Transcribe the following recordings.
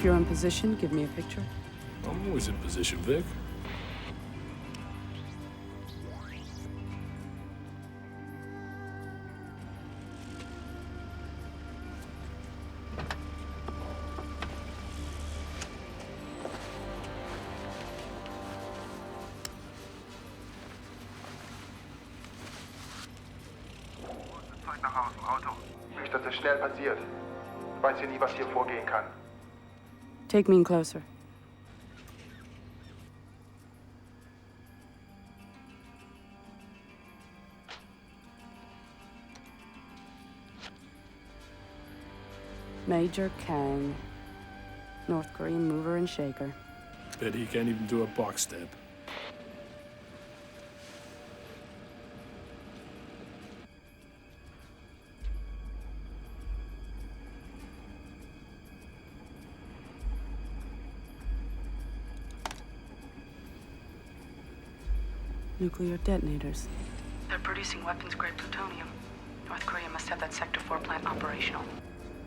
If you're in position, give me a picture. I'm always in position, Vic. Nach Hause im Auto. Nicht, dass es schnell passiert. Ich weiß hier nie, was hier vorgehen kann. Take me in closer. Major Kang. North Korean mover and shaker. Bet he can't even do a box step. Nuclear detonators. They're producing weapons-grade plutonium. North Korea must have that Sector 4 plant operational.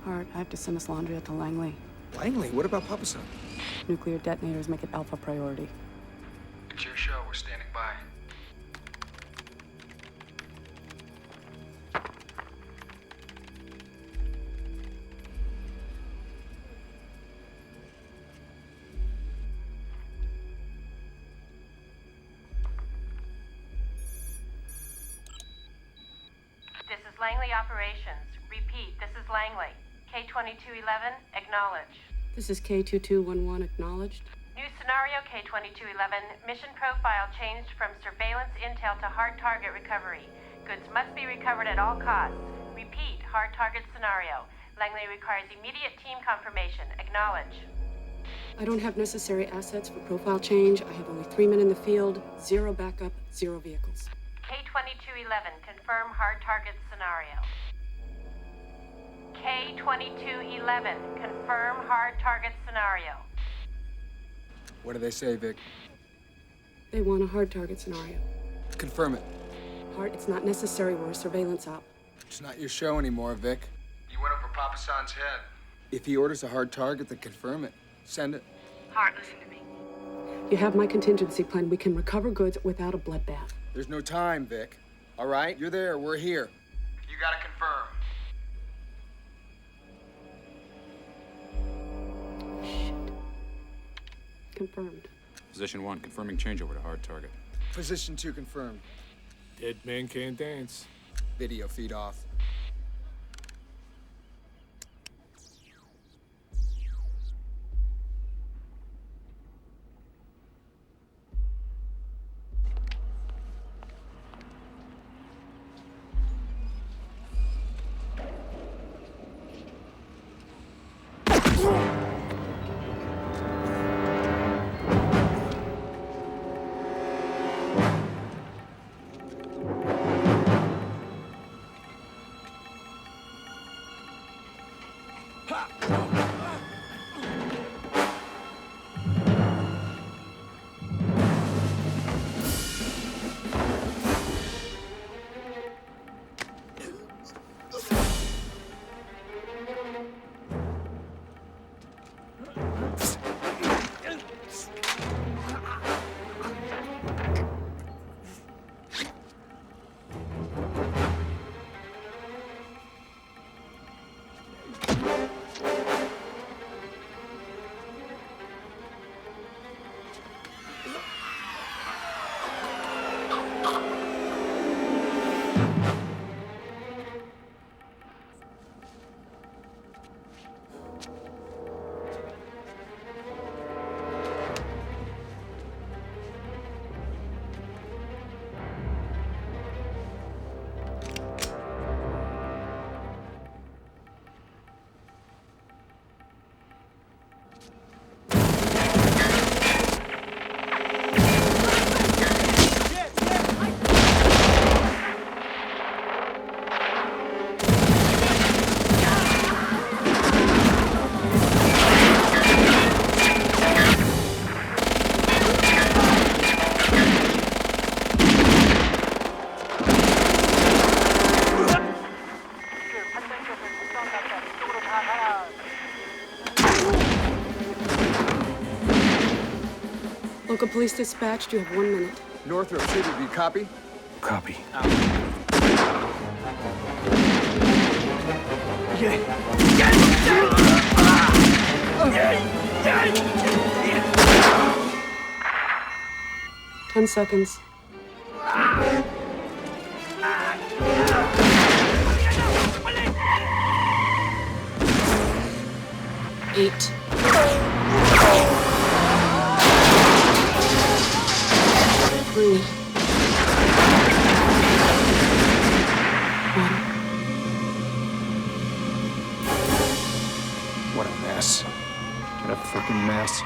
Hart, I have to send this laundry out to Langley. Langley? What about Papa-san? Nuclear detonators make it alpha priority. It's your show. We're standing by. This is Langley Operations. Repeat, this is Langley. K-2211, acknowledge. This is K-2211, acknowledged. New scenario, K-2211. Mission profile changed from surveillance intel to hard target recovery. Goods must be recovered at all costs. Repeat, hard target scenario. Langley requires immediate team confirmation. Acknowledge. I don't have necessary assets for profile change. I have only 3 men in the field, 0 backup, 0 vehicles. K-2211, confirm hard target scenario. K-2211, confirm hard target scenario. What do they say, Vic? They want a hard target scenario. Confirm it. Hart, it's not necessary. We're a surveillance op. It's not your show anymore, Vic. You went over Papa-san's head. If he orders a hard target, then confirm it. Send it. Hart, listen to me. You have my contingency plan. We can recover goods without a bloodbath. There's no time, Vic. All right? You're there. We're here. You gotta confirm. Shit. Confirmed. Position 1, confirming changeover to hard target. Position 2 confirmed. Dead man can't dance. Video feed off. Local police dispatched. You have 1 minute. Northrop City, do you copy? Copy. Ten seconds. Eight. Three. One. What a mess. What a freaking mess.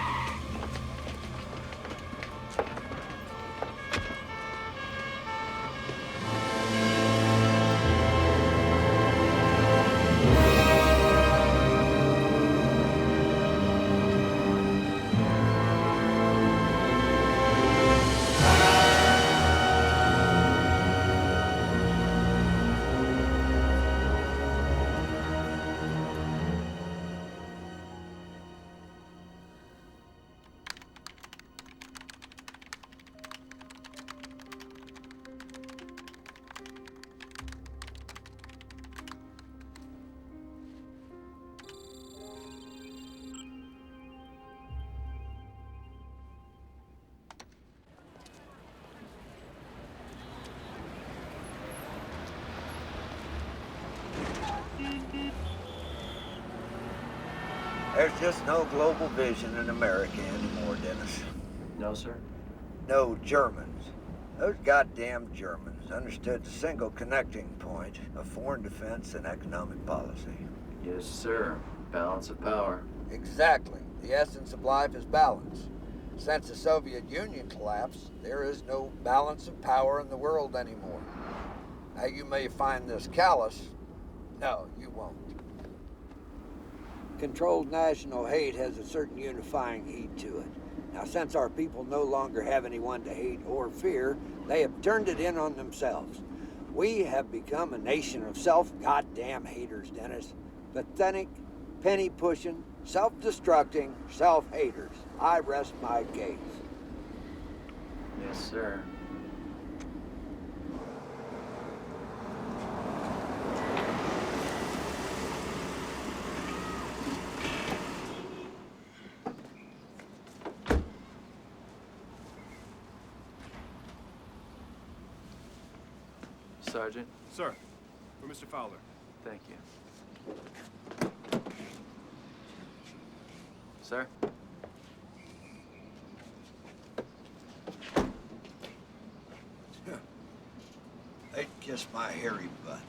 There's just no global vision in America anymore, Dennis. No, sir. No Germans. Those goddamn Germans understood the single connecting point of foreign defense and economic policy. Yes, sir. Balance of power. Exactly. The essence of life is balance. Since the Soviet Union collapsed, there is no balance of power in the world anymore. Now, you may find this callous. No, you won't. Controlled national hate has a certain unifying heat to it. Now, since our people no longer have anyone to hate or fear, they have turned it in on themselves. We have become a nation of self-goddamn haters, Dennis. Pathetic, penny-pushing, self-destructing self-haters. I rest my case. Yes, sir. Sergeant. Sir, for Mr. Fowler. Thank you. Sir? They'd kiss my hairy butt.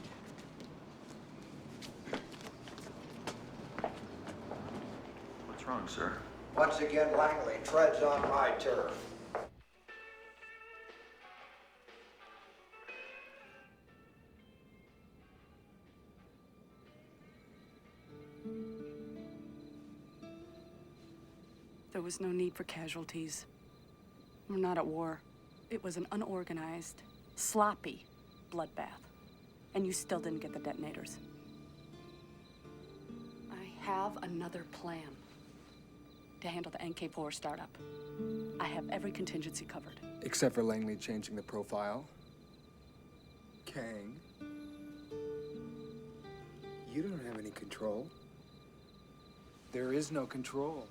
What's wrong, sir? Once again, Langley treads on my turf. There was no need for casualties. We're not at war. It was an unorganized, sloppy bloodbath. And you still didn't get the detonators. I have another plan to handle the NK4 startup. I have every contingency covered. Except for Langley changing the profile. Kang. You don't have any control. There is no control.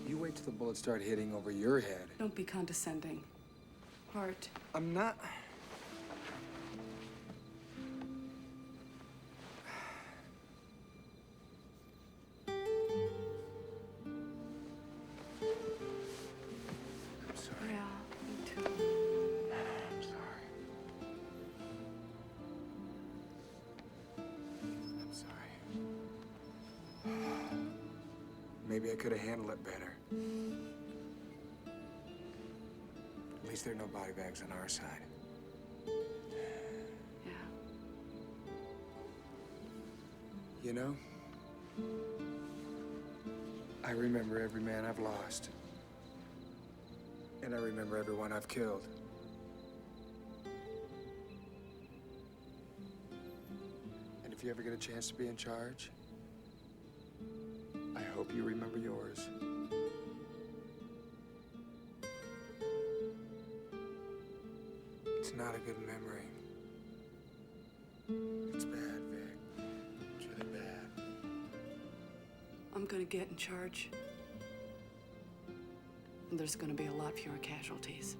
You wait till the bullets start hitting over your head. Don't be condescending. Hart. I'm not. I'm sorry. Yeah, me too. I'm sorry. I'm sorry. Maybe I could have handled it better. At least there are no body bags on our side. Yeah. You know, I remember every man I've lost. And I remember everyone I've killed. And if you ever get a chance to be in charge, I hope you remember yours. It's not a good memory. It's bad, Vic. It's really bad. I'm gonna get in charge. And there's gonna be a lot fewer casualties.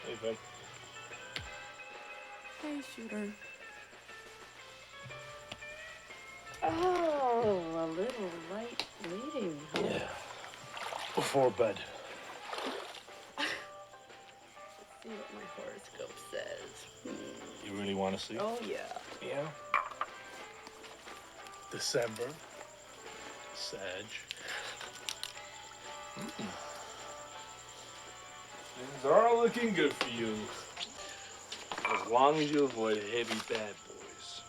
Hey, Vic. Hey, shooter. Oh, a little light reading, huh? Yeah. Before bed. Let's see what my horoscope says. You really want to see? Oh, yeah. Yeah. December. Sag. Things are looking good for you. As long as you avoid heavy bad boys.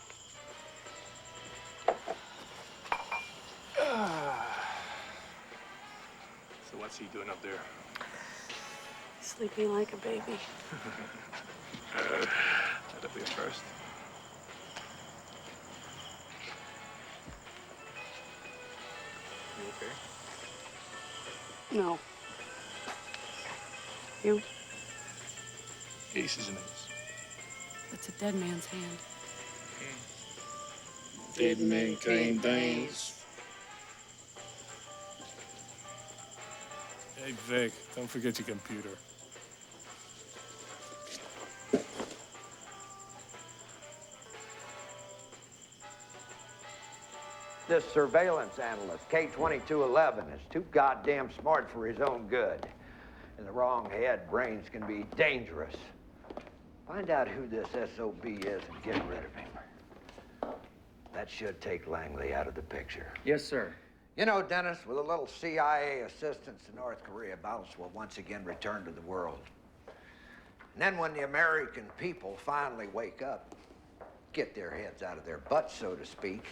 So what's he doing up there? Sleeping like a baby. That'll be a first. You okay? No. You? Aces and A's. That's a dead man's hand. Dead man can't dance. Hey, Vic, don't forget your computer. This surveillance analyst, K-2211, is too goddamn smart for his own good. In the wrong head, brains can be dangerous. Find out who this SOB is and get rid of him. That should take Langley out of the picture. Yes, sir. You know, Dennis, with a little CIA assistance to North Korea, balance will once again return to the world. And then when the American people finally wake up, get their heads out of their butts, so to speak,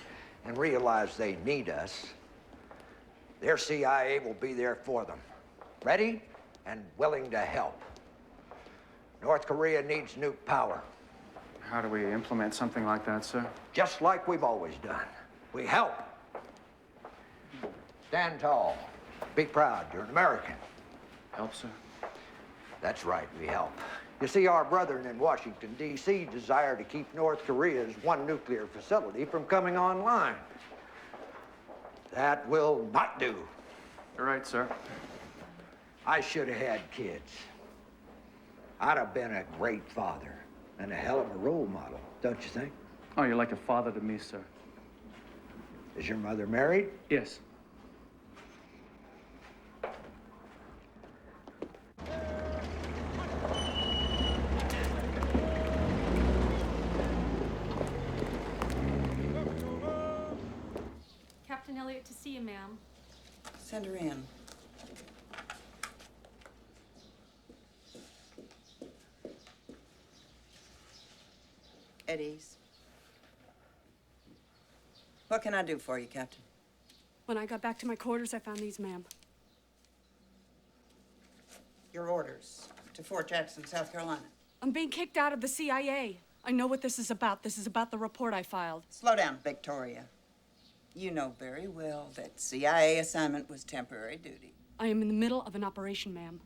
and realize they need us, their CIA will be there for them, ready and willing to help. North Korea needs nuke power. How do we implement something like that, sir? Just like we've always done. We help. Stand tall. Be proud. You're an American. Help, sir? That's right, we help. You see, our brethren in Washington, D.C. desire to keep North Korea's one nuclear facility from coming online. That will not do. You're right, sir. I should have had kids. I'd have been a great father and a hell of a role model, don't you think? Oh, you're like a father to me, sir. Is your mother married? Yes. Captain Elliott to see you, ma'am. Send her in. At ease. What can I do for you, Captain? When I got back to my quarters, I found these, ma'am. Your orders to Fort Jackson, South Carolina. I'm being kicked out of the CIA. I know what this is about. This is about the report I filed. Slow down, Victoria. You know very well that CIA assignment was temporary duty. I am in the middle of an operation, ma'am.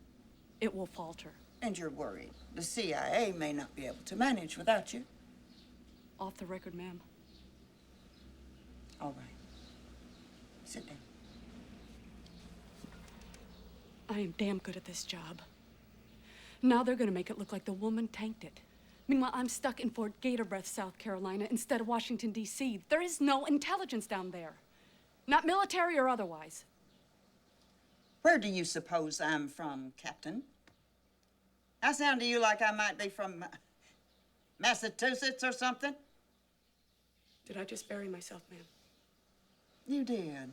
It will falter. And you're worried the CIA may not be able to manage without you. Off the record, ma'am. All right. Sit down. I am damn good at this job. Now they're gonna make it look like the woman tanked it. Meanwhile, I'm stuck in Fort Gatorbreath, South Carolina, instead of Washington, D.C. There is no intelligence down there. Not military or otherwise. Where do you suppose I'm from, Captain? I sound to you like I might be from Massachusetts or something? Did I just bury myself, ma'am? You did.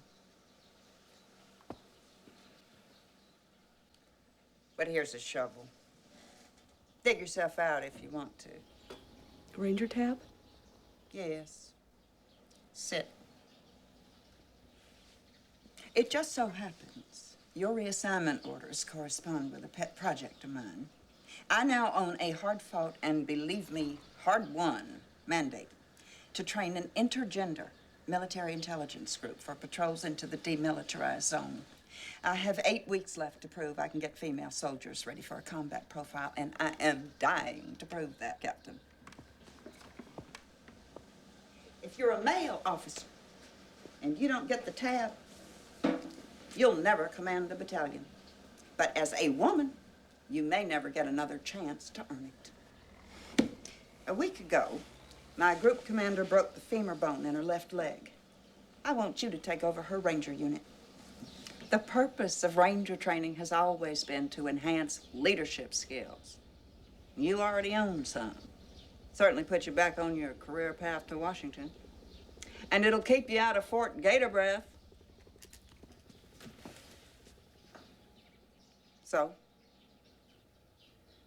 But here's a shovel. Dig yourself out if you want to. Ranger tab? Yes. Sit. It just so happens your reassignment orders correspond with a pet project of mine. I now own a hard-fought and, believe me, hard-won mandate to train an intergender military intelligence group for patrols into the demilitarized zone. I have 8 weeks left to prove I can get female soldiers ready for a combat profile, and I am dying to prove that, Captain. If you're a male officer and you don't get the tab, you'll never command a battalion. But as a woman, you may never get another chance to earn it. A week ago, my group commander broke the femur bone in her left leg. I want you to take over her ranger unit. The purpose of ranger training has always been to enhance leadership skills. You already own some. Certainly put you back on your career path to Washington. And it'll keep you out of Fort Gator Breath. So?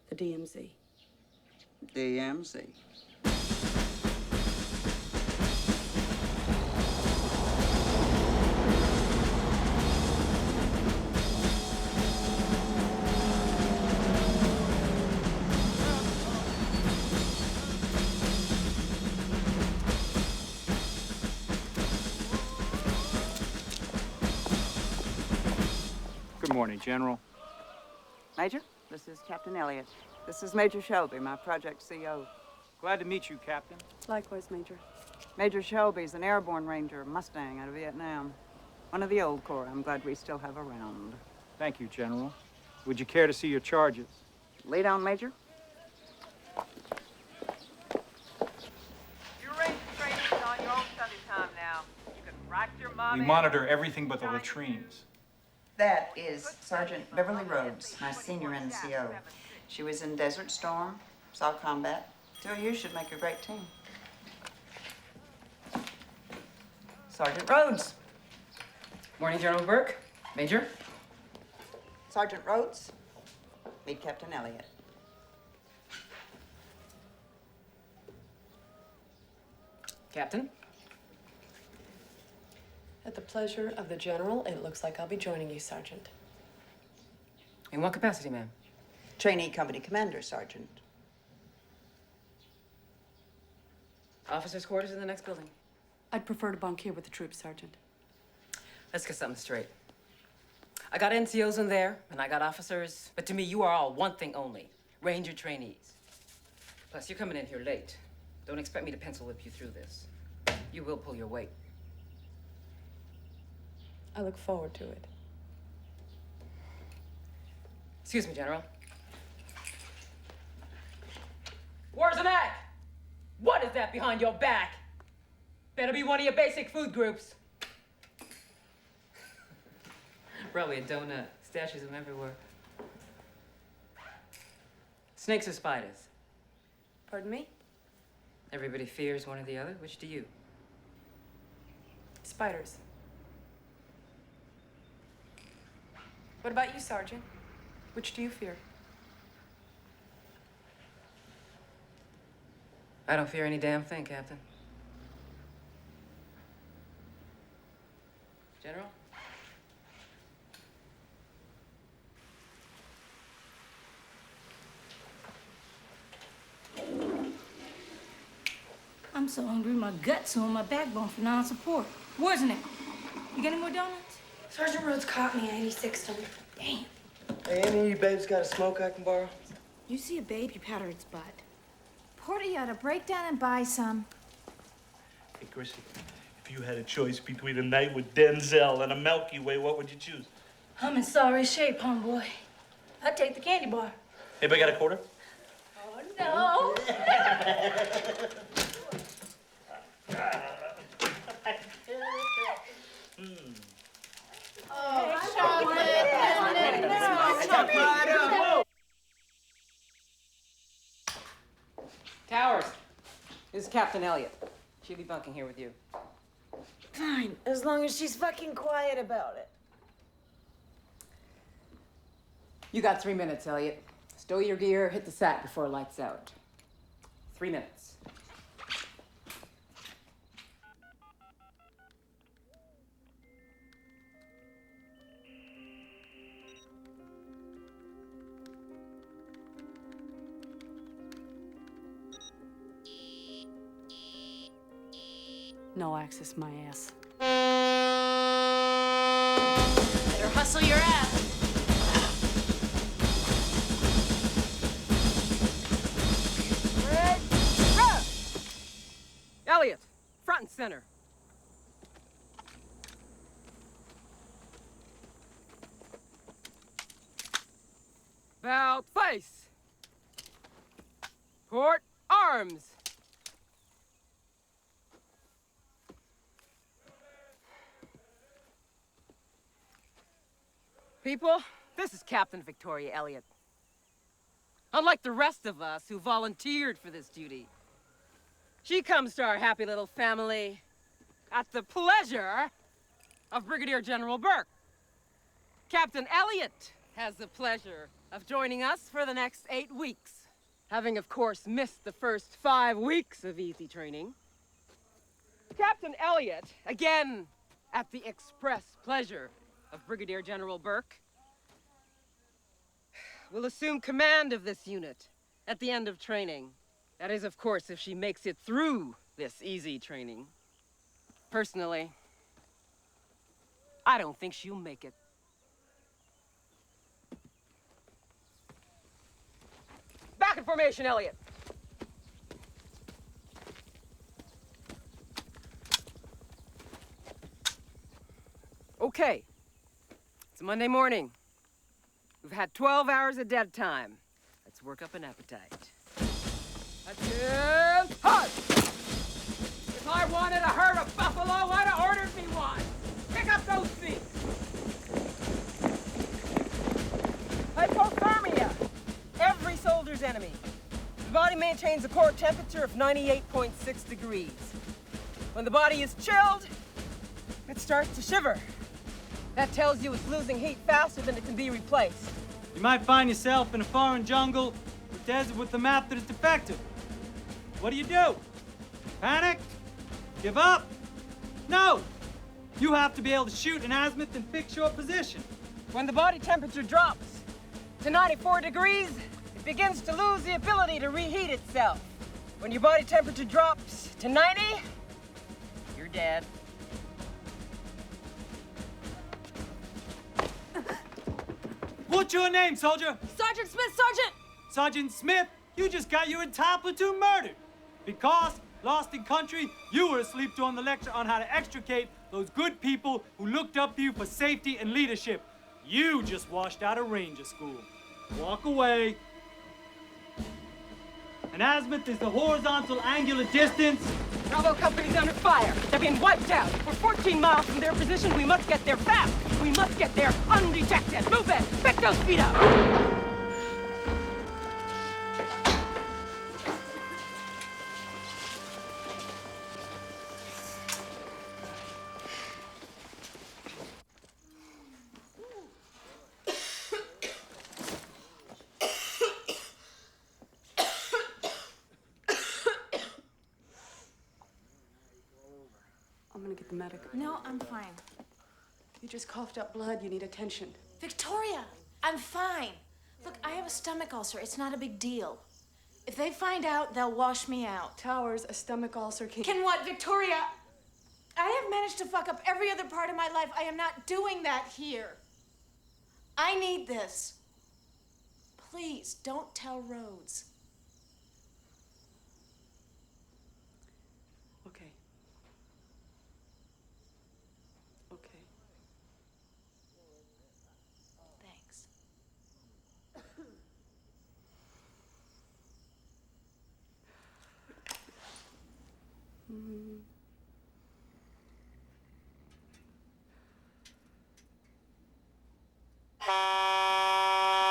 The DMZ. DMZ. Good morning, General. Major, this is Captain Elliott. This is Major Shelby, my project CO. Glad to meet you, Captain. Likewise, Major. Major Shelby's an airborne ranger, Mustang out of Vietnam. One of the old Corps I'm glad we still have around. Thank you, General. Would you care to see your charges? Lead on, Major. Your ranger training is on your own study time now. You can write your mom. We monitor everything but the latrines. That is Sergeant Beverly Rhodes, my senior NCO. She was in Desert Storm, saw combat. Two of you should make a great team. Sergeant Rhodes. Morning, General Burke. Major. Sergeant Rhodes, meet Captain Elliott. Captain. At the pleasure of the General, it looks like I'll be joining you, Sergeant. In what capacity, ma'am? Trainee Company Commander, Sergeant. Officers' quarters in the next building. I'd prefer to bunk here with the troops, Sergeant. Let's get something straight. I got NCOs in there, and I got officers, but to me, you are all one thing only, Ranger trainees. Plus, you're coming in here late. Don't expect me to pencil whip you through this. You will pull your weight. I look forward to it. Excuse me, General. Where's an egg? What is that behind your back? Better be one of your basic food groups. Probably a donut. Stashes them everywhere. Snakes or spiders? Pardon me? Everybody fears one or the other. Which do you? Spiders. What about you, Sergeant? Which do you fear? I don't fear any damn thing, Captain. General? I'm so hungry, my guts are on my backbone for non-support. Wasn't it? You got any more donuts? Sergeant Rhodes caught me. I 86'd him. Damn. Hey, any of you babes got a smoke I can borrow? You see a babe, you pat her its butt. Porter, ought to break down and buy some. Hey, Chrissy, if you had a choice between a night with Denzel and a Milky Way, what would you choose? I'm in sorry shape, homeboy. I'd take the candy bar. Anybody got a quarter? Oh, no. Towers, this is Captain Elliott. She'll be bunking here with you. Fine, as long as she's fucking quiet about it. You got 3 minutes, Elliott. Stow your gear, hit the sack before lights out. 3 minutes. No access, my ass. Better hustle your ass. Elliot, front and center. About face. Port arms. People, this is Captain Victoria Elliott. Unlike the rest of us who volunteered for this duty, she comes to our happy little family at the pleasure of Brigadier General Burke. Captain Elliott has the pleasure of joining us for the next 8 weeks, having, of course, missed the first 5 weeks of easy training. Captain Elliott, again at the express pleasure of Brigadier General Burke, will assume command of this unit at the end of training. That is, of course, if she makes it through this easy training. Personally, I don't think she'll make it. Back in formation, Elliot. Okay. It's a Monday morning. We've had 12 hours of dead time. Let's work up an appetite. Attention! Halt! If I wanted a herd of buffalo, I'd have ordered me one. Pick up those feet. Hypothermia. Every soldier's enemy. The body maintains a core temperature of 98.6 degrees. When the body is chilled, it starts to shiver. That tells you it's losing heat faster than it can be replaced. You might find yourself in a foreign jungle or desert with a map that is defective. What do? Panic? Give up? No! You have to be able to shoot an azimuth and fix your position. When the body temperature drops to 94 degrees, it begins to lose the ability to reheat itself. When your body temperature drops to 90, you're dead. What's your name, soldier? Sergeant Smith, Sergeant! Sergeant Smith, you just got your entire platoon murdered. Because, lost in country, you were asleep during the lecture on how to extricate those good people who looked up to you for safety and leadership. You just washed out of ranger school. Walk away. An azimuth is the horizontal angular distance. Bravo Company's under fire. They're being wiped out. We're 14 miles from their position. We must get there fast. We must get there undetected. Move it. Pick those feet up. I'm gonna get the medic. No, I'm fine. You just coughed up blood. You need attention. Victoria, I'm fine. Look, I have a stomach ulcer. It's not a big deal. If they find out, they'll wash me out. Towers, a stomach ulcer can... Can what, Victoria? I have managed to fuck up every other part of my life. I am not doing that here. I need this. Please, don't tell Rhodes. Okay. Okay. Thanks.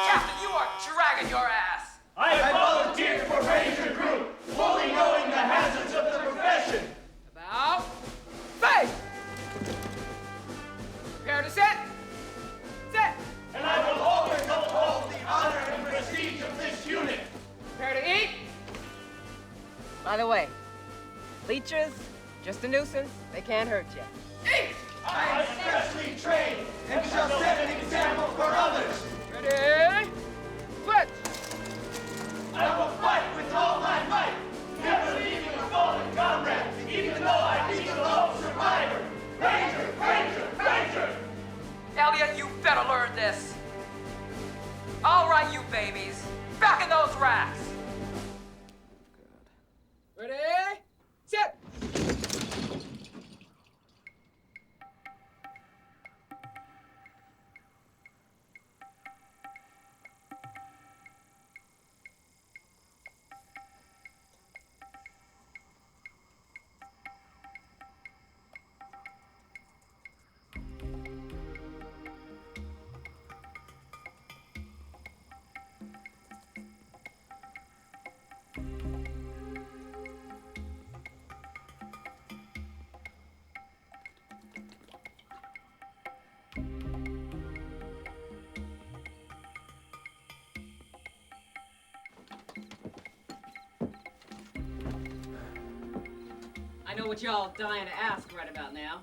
Captain, you are dragging your ass. I volunteered for Ranger Group, fully knowing the hazards of the profession. About face. Prepare to sit. Sit. And I will always uphold the honor and prestige of this unit. Prepare to eat. By the way, leeches, just a nuisance. They can't hurt you. Eat! I am specially trained and shall set an example for others. Ready? Switch! I will fight with all my might, never leaving a fallen comrade, even though I be alone. right, you babies. Back in those racks. Ready? Set! I know what y'all dying to ask right about now.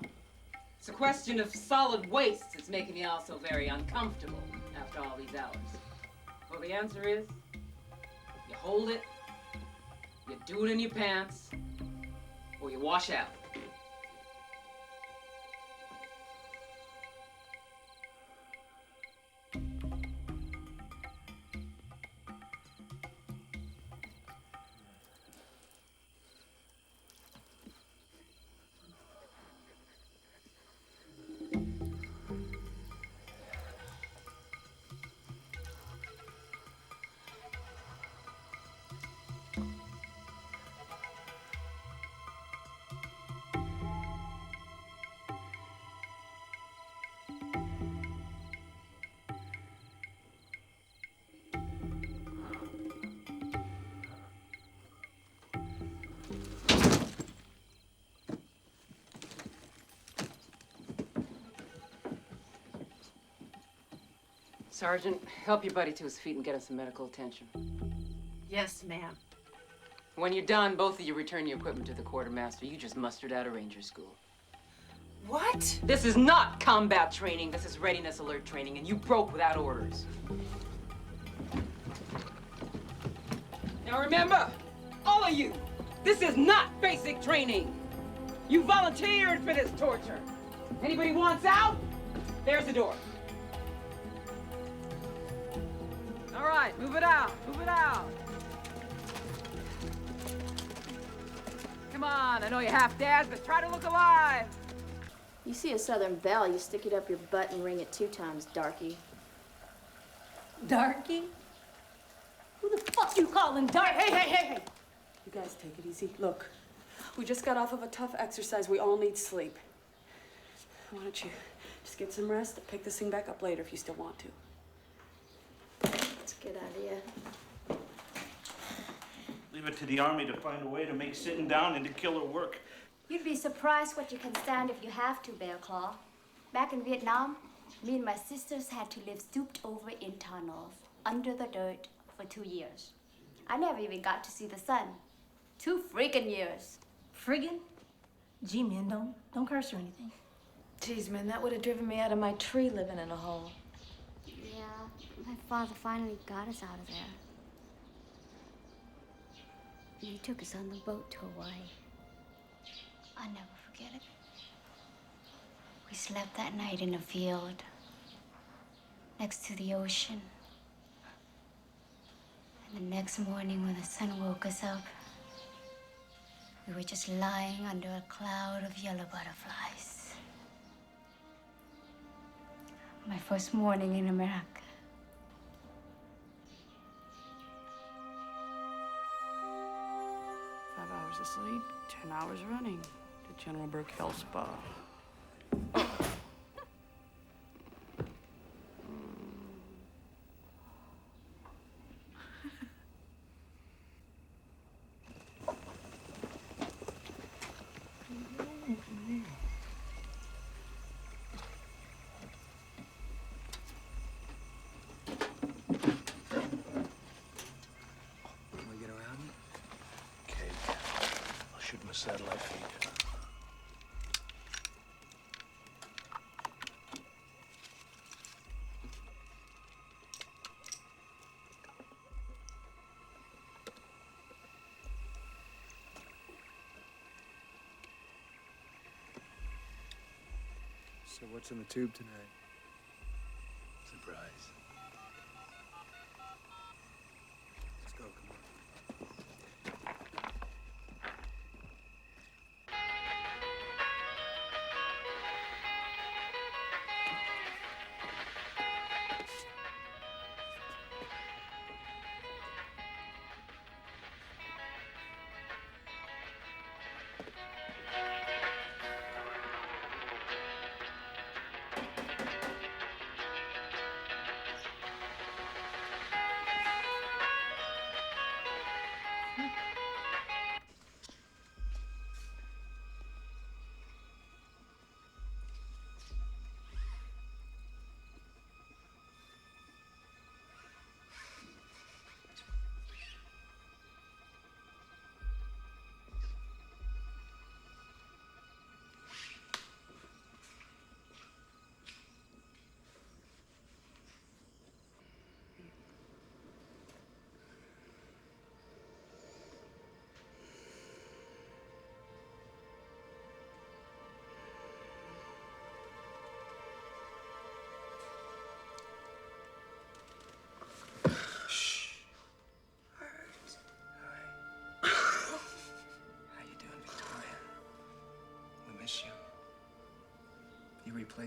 It's a question of solid waste that's making me all so very uncomfortable after all these hours. Well, the answer is, you hold it, you do it in your pants, or you wash out. Sergeant, help your buddy to his feet and get him some medical attention. Yes, ma'am. When you're done, both of you return your equipment to the quartermaster. You just mustered out of ranger school. What? This is not combat training. This is readiness alert training, and you broke without orders. Now remember, all of you, this is not basic training. You volunteered for this torture. Anybody wants out? There's the door. All right, move it out, move it out. Come on, I know you're half dads, but try to look alive. You see a Southern belle, you stick it up your butt and ring it 2 times, darky. Darky? Who the fuck you calling darky? Hey! You guys take it easy. Look, we just got off of a tough exercise. We all need sleep. Why don't you just get some rest and pick this thing back up later if you still want to. That's a good idea. Leave it to the Army to find a way to make sitting down into killer work. You'd be surprised what you can stand if you have to, Bear Claw. Back in Vietnam, me and my sisters had to live stooped over in tunnels, under the dirt, for 2 years. I never even got to see the sun. 2 freaking years. Friggin'? Gee, man, don't curse or anything. Jeez, man, that would have driven me out of my tree living in a hole. Yeah, my father finally got us out of there. He took us on the boat to Hawaii. I'll never forget it. We slept that night in a field next to the ocean. And the next morning when the sun woke us up, we were just lying under a cloud of yellow butterflies. My first morning in America. Hours of sleep, 10 hours running to General Burke Health Spa. Satellite feed. So what's in the tube tonight? Surprise.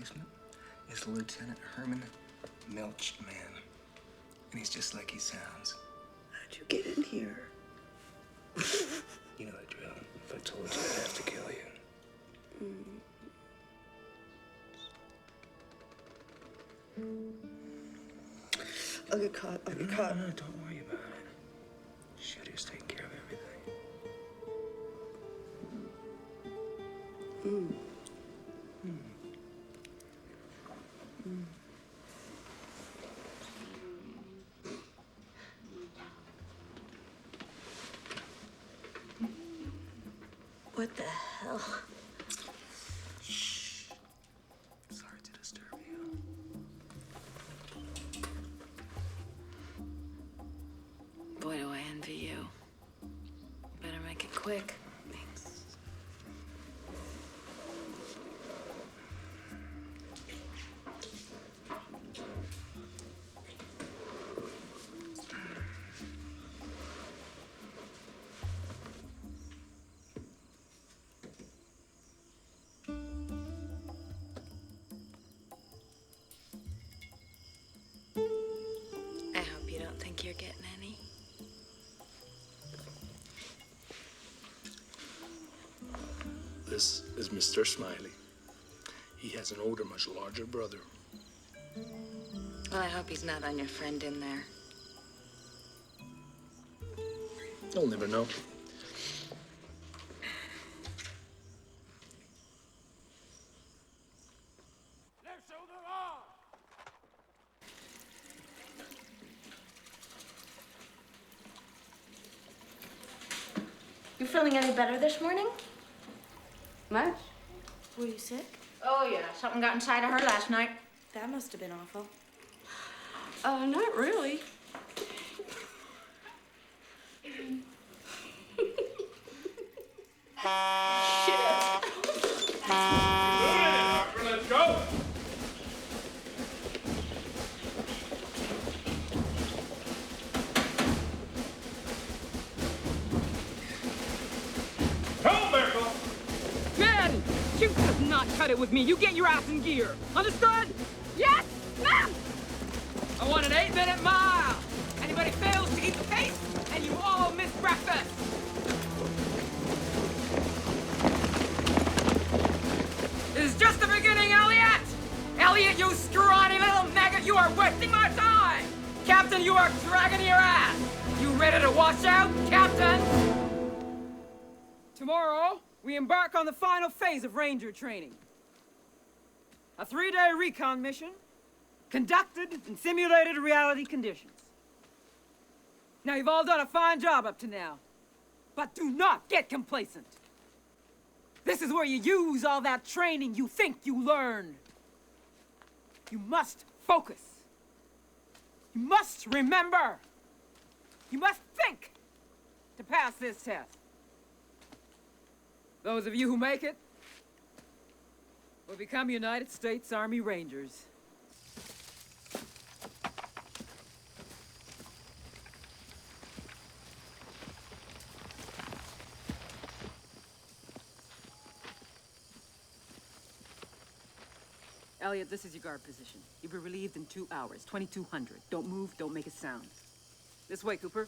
replacement is Lieutenant Herman Milchman. And he's just like he sounds. How'd you get in here? You know the drill. If I told you, I'd have to kill you. I'll get caught. I'll get caught. No, don't worry about it. Shooter's taking care of everything. What the hell? Shh. Sorry to disturb you. Boy, do I envy you. Better make it quick. I hope you don't think you're getting any. This is Mr. Smiley. He has an older, much larger brother. Well, I hope he's not on your friend in there. You'll never know. You feeling any better this morning? Much? Were you sick? Oh, yeah. Something got inside of her last night. That must have been awful. Not really. Let's go! Man, you does not cut it with me. You get your ass in gear. Understood? Yes, ma'am! I want an 8-minute mile. Anybody fails to eat the pace, and you all miss breakfast. This is just the beginning, Elliot! Elliot, you scrawny little maggot, you are wasting my time! Captain, you are dragging your ass! You ready to watch out, Captain? Tomorrow, we embark on the final phase of Ranger training. A 3-day recon mission, conducted in simulated reality conditions. Now, you've all done a fine job up to now, but do not get complacent. This is where you use all that training you think you learned. You must focus. You must remember. You must think to pass this test. Those of you who make it will become United States Army Rangers. Elliot, this is your guard position. You'll be relieved in 2 hours, 2200. Don't move, don't make a sound. This way, Cooper.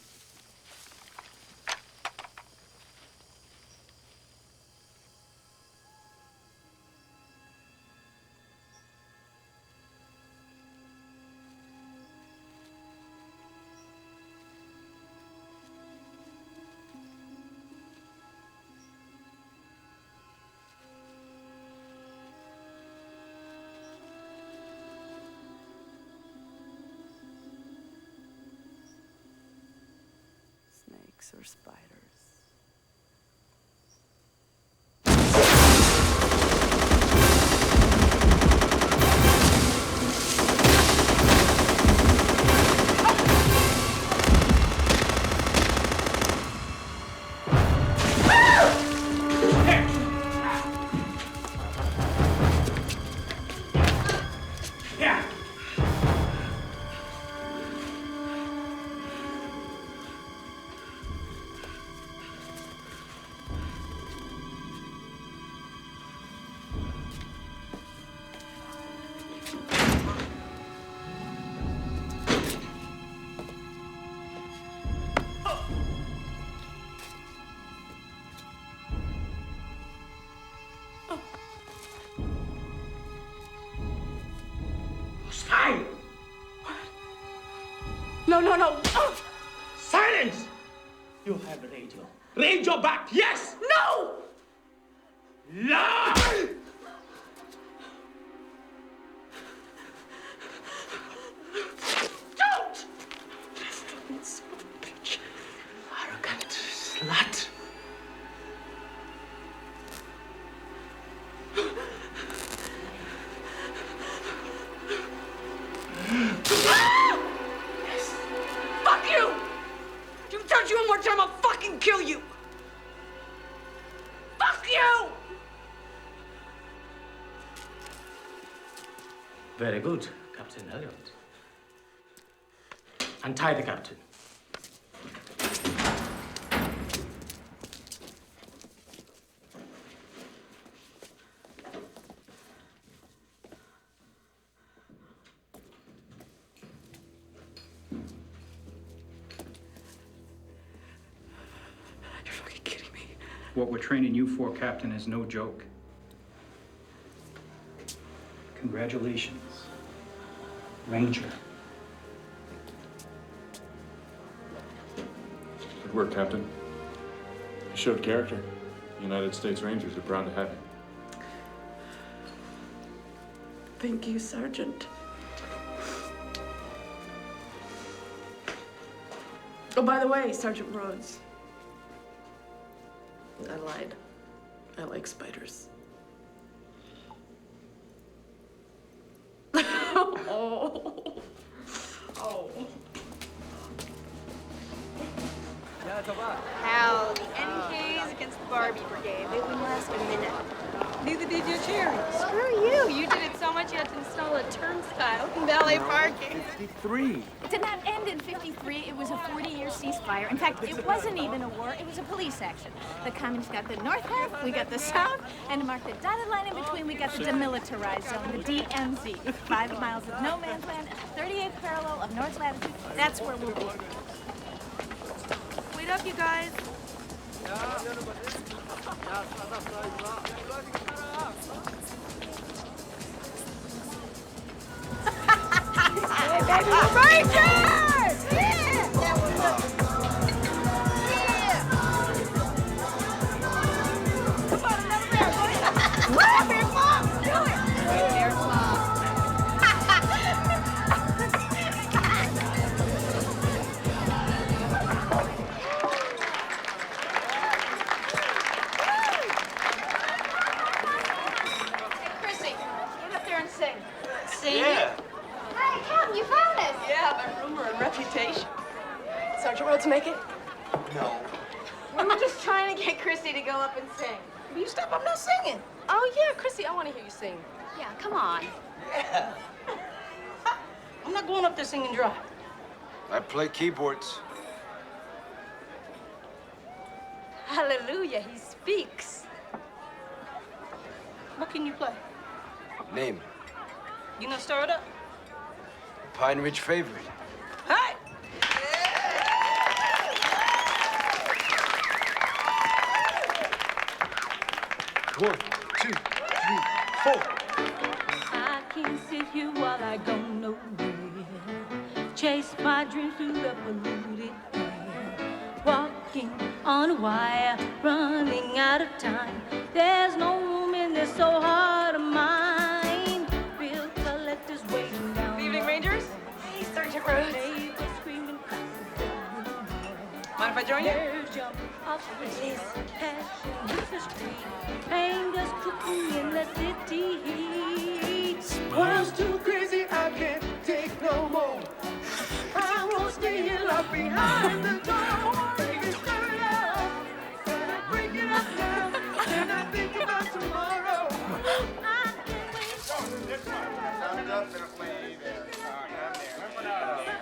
Snakes or spiders? No, no, no. Oh. Silence! You have a radio. Raise your back, yes! No! Lie! Don't! Arrogant slut. Yes. Fuck you! If you touch you one more time, I'll fucking kill you! Fuck you! Very good, Captain Elliot. Untie the captain. You're fucking kidding me. What we're training you for, Captain, is no joke. Congratulations, Ranger. Good work, Captain. You showed character. United States Rangers are proud to have you. Thank you, Sergeant. Oh, by the way, Sergeant Rhodes. I lied. I like spiders. Oh. Oh. How the NKs against the Barbie Brigade. They wouldn't last a minute. Neither did your cherry. Screw you. You did it so much you had to install a turnstile in valet parking. 53. It did not end in 53. It was a 40-year ceasefire. In fact, it wasn't even a war. It was a police action. The communists got the north half, we got the south, and to mark the dotted line in between, we got the demilitarized zone, the DMZ. 5 miles of no man's land and the 38th parallel of north latitude. That's where we'll be. Wait up, you guys. Hey, baby, we're Rangers! Yeah! Come on, another bear, boys! Grab it, Mom! Do it! Bear claw. Hey, Chrissy, get up there and sing. Sing? Yeah. Hey, Captain, you found us! Yeah, by rumor and reputation. Sergeant Rhodes make it? No. We were just trying to get Chrissy to go up and sing. Will you stop? I'm not singing. Oh, yeah, Chrissy, I want to hear you sing. Yeah, come on. Yeah. I'm not going up there singing dry. I play keyboards. Hallelujah, he speaks. What can you play? Name. You gonna stir it up? Pine Ridge favorite. Hey! 1, 2, 3, 4. I can sit here while I go nowhere. Chase my dreams through the polluted air. Walking on a wire, running out of time. There's no room in this so hard of mine. Bill collectors waiting down. Good evening, Rangers. Hey, Sergeant Rhodes. Mind if I join you? Please. Angels cooking in the city. World's too crazy, I can't take no more. I won't stay here locked behind the door. Baby, stir it up. Gotta break it up now. And I think about tomorrow.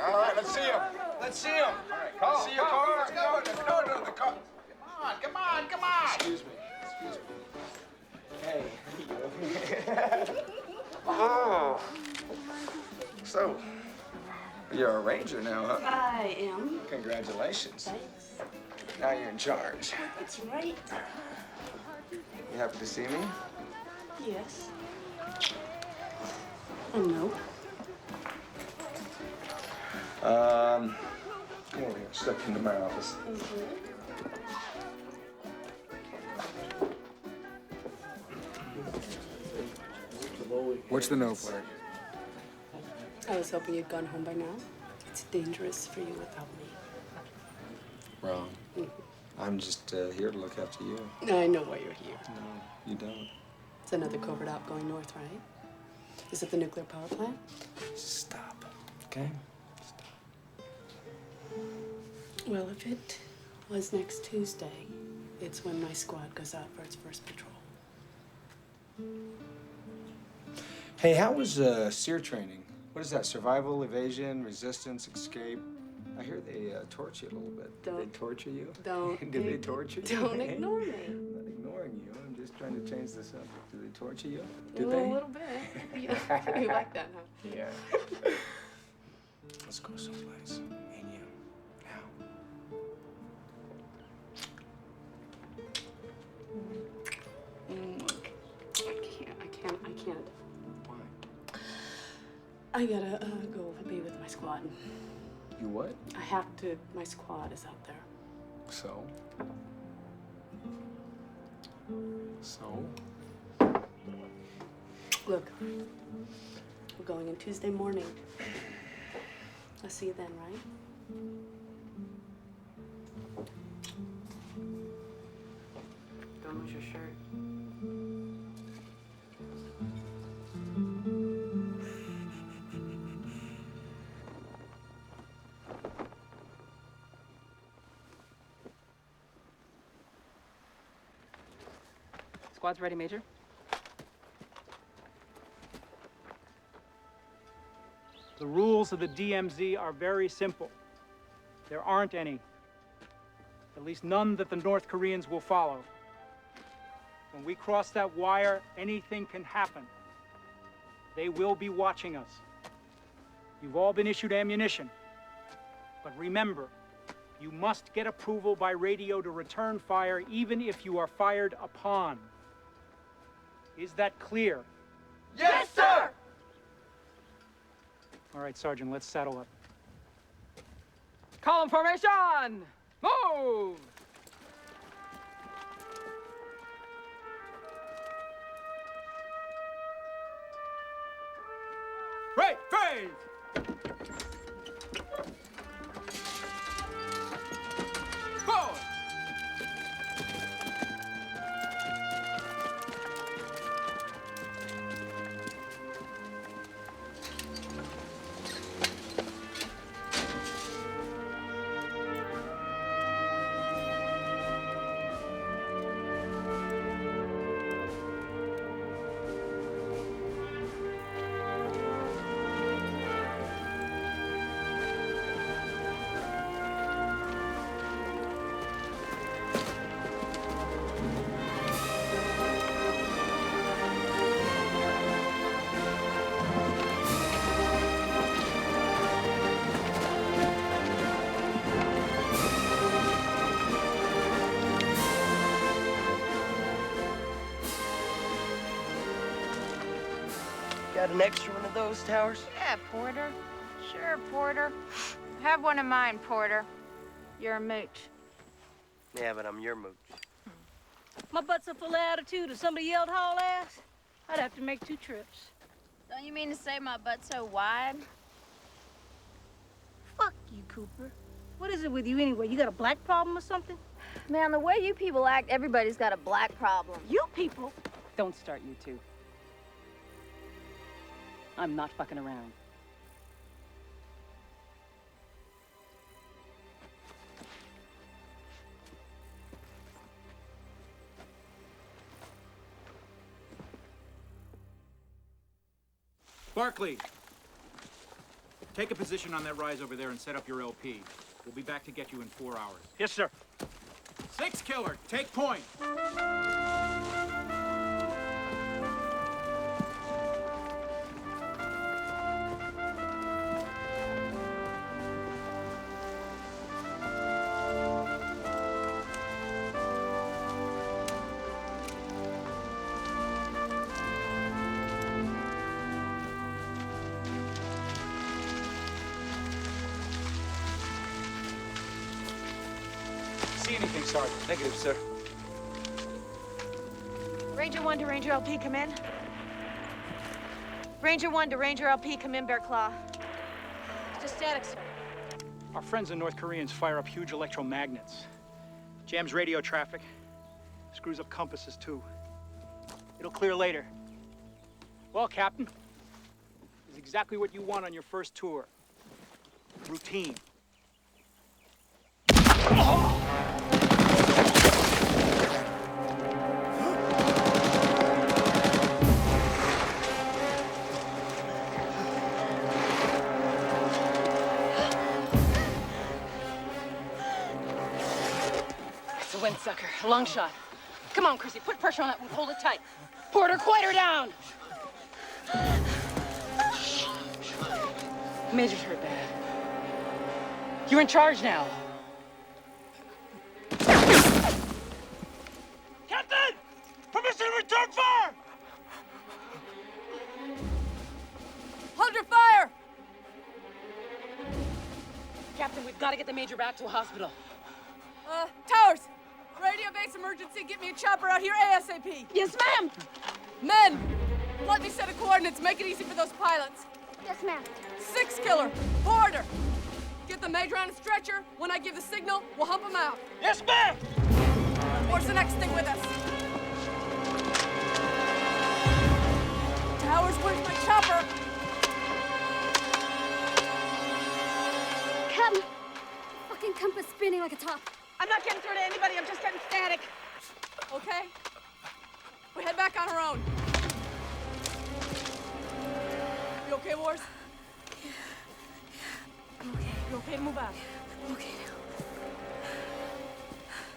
All right, let's see him. Let's see him. All right, call. See your car. Let's go. Let's go to the car. Come on, come on. Excuse me. Hey. Oh. So, you're a ranger now, huh? I am. Congratulations. Thanks. Now you're in charge. That's right. You happy to see me? Yes. And no. Come over here. Step into my office. What's the note for? I was hoping you'd gone home by now. It's dangerous for you without me. Wrong. I'm just here to look after you. I know why you're here. No, you don't. It's another covert op going north, right? Is it the nuclear power plant? Stop, okay? Well, if it was next Tuesday, it's when my squad goes out for its first patrol. Hey, how was SEER training? What is that? Survival, evasion, resistance, escape? I hear they torture you a little bit. Did they torture you? Don't. Did they torture you? Don't ignore me. I'm not ignoring you. I'm just trying to change the subject. Did they torture you? A Did they? little bit. Yeah. You like that, huh? Yeah. Let's go someplace. Me and you. Now. I can't. Why? I gotta go be with my squad. You what? I have to. My squad is out there. So? So? Look, we're going in Tuesday morning. I'll see you then, right? Don't lose your shirt. Squad's ready, Major. The rules of the DMZ are very simple. There aren't any. At least none that the North Koreans will follow. When we cross that wire, anything can happen. They will be watching us. You've all been issued ammunition. But remember, you must get approval by radio to return fire, even if you are fired upon. Is that clear? Yes, sir! All right, Sergeant, let's saddle up. Column formation! Move! Right, phase! Forward! Got an extra one of those towers? Yeah, Porter. Sure, Porter. Have one of mine, Porter. You're a mooch. Yeah, but I'm your mooch. My butt's so full of attitude, if somebody yelled haul ass, I'd have to make 2 trips. Don't you mean to say my butt's so wide? Fuck you, Cooper. What is it with you anyway? You got a black problem or something? Man, the way you people act, everybody's got a black problem. You people? Don't start, you two. I'm not fucking around. Barkley, take a position on that rise over there and set up your LP. We'll be back to get you in 4 hours. Yes, sir. 6 Killer, take point. see anything, Sergeant. Negative, sir. Ranger 1 to Ranger LP, come in. Ranger 1 to Ranger LP, come in, Bear Claw. Just static, sir. Our friends the North Koreans fire up huge electromagnets. Jams radio traffic. Screws up compasses, too. It'll clear later. Well, Captain, it's exactly what you want on your first tour. Routine. It's a windsucker, a long shot. Come on, Chrissy, put pressure on that and hold it tight. Porter, quiet her down! Major's hurt bad. You're in charge now. Captain! Permission to return fire! Hold your fire! Captain, we've got to get the Major back to a hospital. Towers! Radio base emergency, get me a chopper out here ASAP. Yes, ma'am. Men, let me set the coordinates. Make it easy for those pilots. Yes, ma'am. 6 killer, Porter. Get the Major on a stretcher. When I give the signal, we'll hump him out. Yes, ma'am. What's the next thing with us? Towers, where's my chopper? Captain, fucking compass spinning like a top. I'm not getting through to anybody. I'm just getting static. Okay. We head back on our own. You okay, Wars? Yeah. I'm okay. You okay to move out? I'm okay now.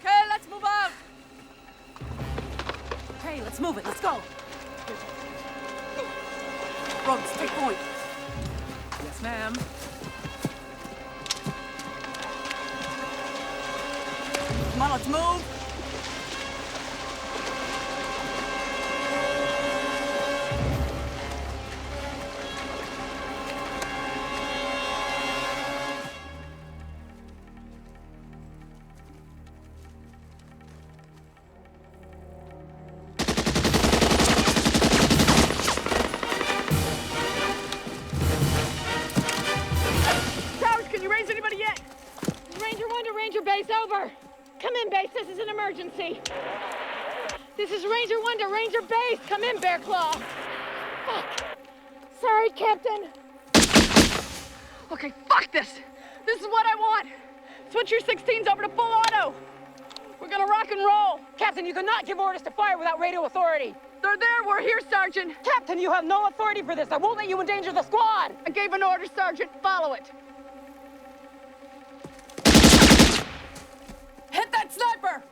Okay, let's move out. Okay, let's move it. Let's go. Rhodes, take point. Yes, ma'am. Come on, let's move. Towers, can you raise anybody yet? Ranger 1 to Ranger base, over. Come in, base. This is an emergency. This is Ranger 1 to Ranger base. Come in, Bear Claw. Fuck. Sorry, Captain. Okay, fuck this. This is what I want. Switch your 16s over to full auto. We're gonna rock and roll. Captain, you cannot give orders to fire without radio authority. They're there. We're here, Sergeant. Captain, you have no authority for this. I won't let you endanger the squad. I gave an order, Sergeant. Follow it. Hit that sniper!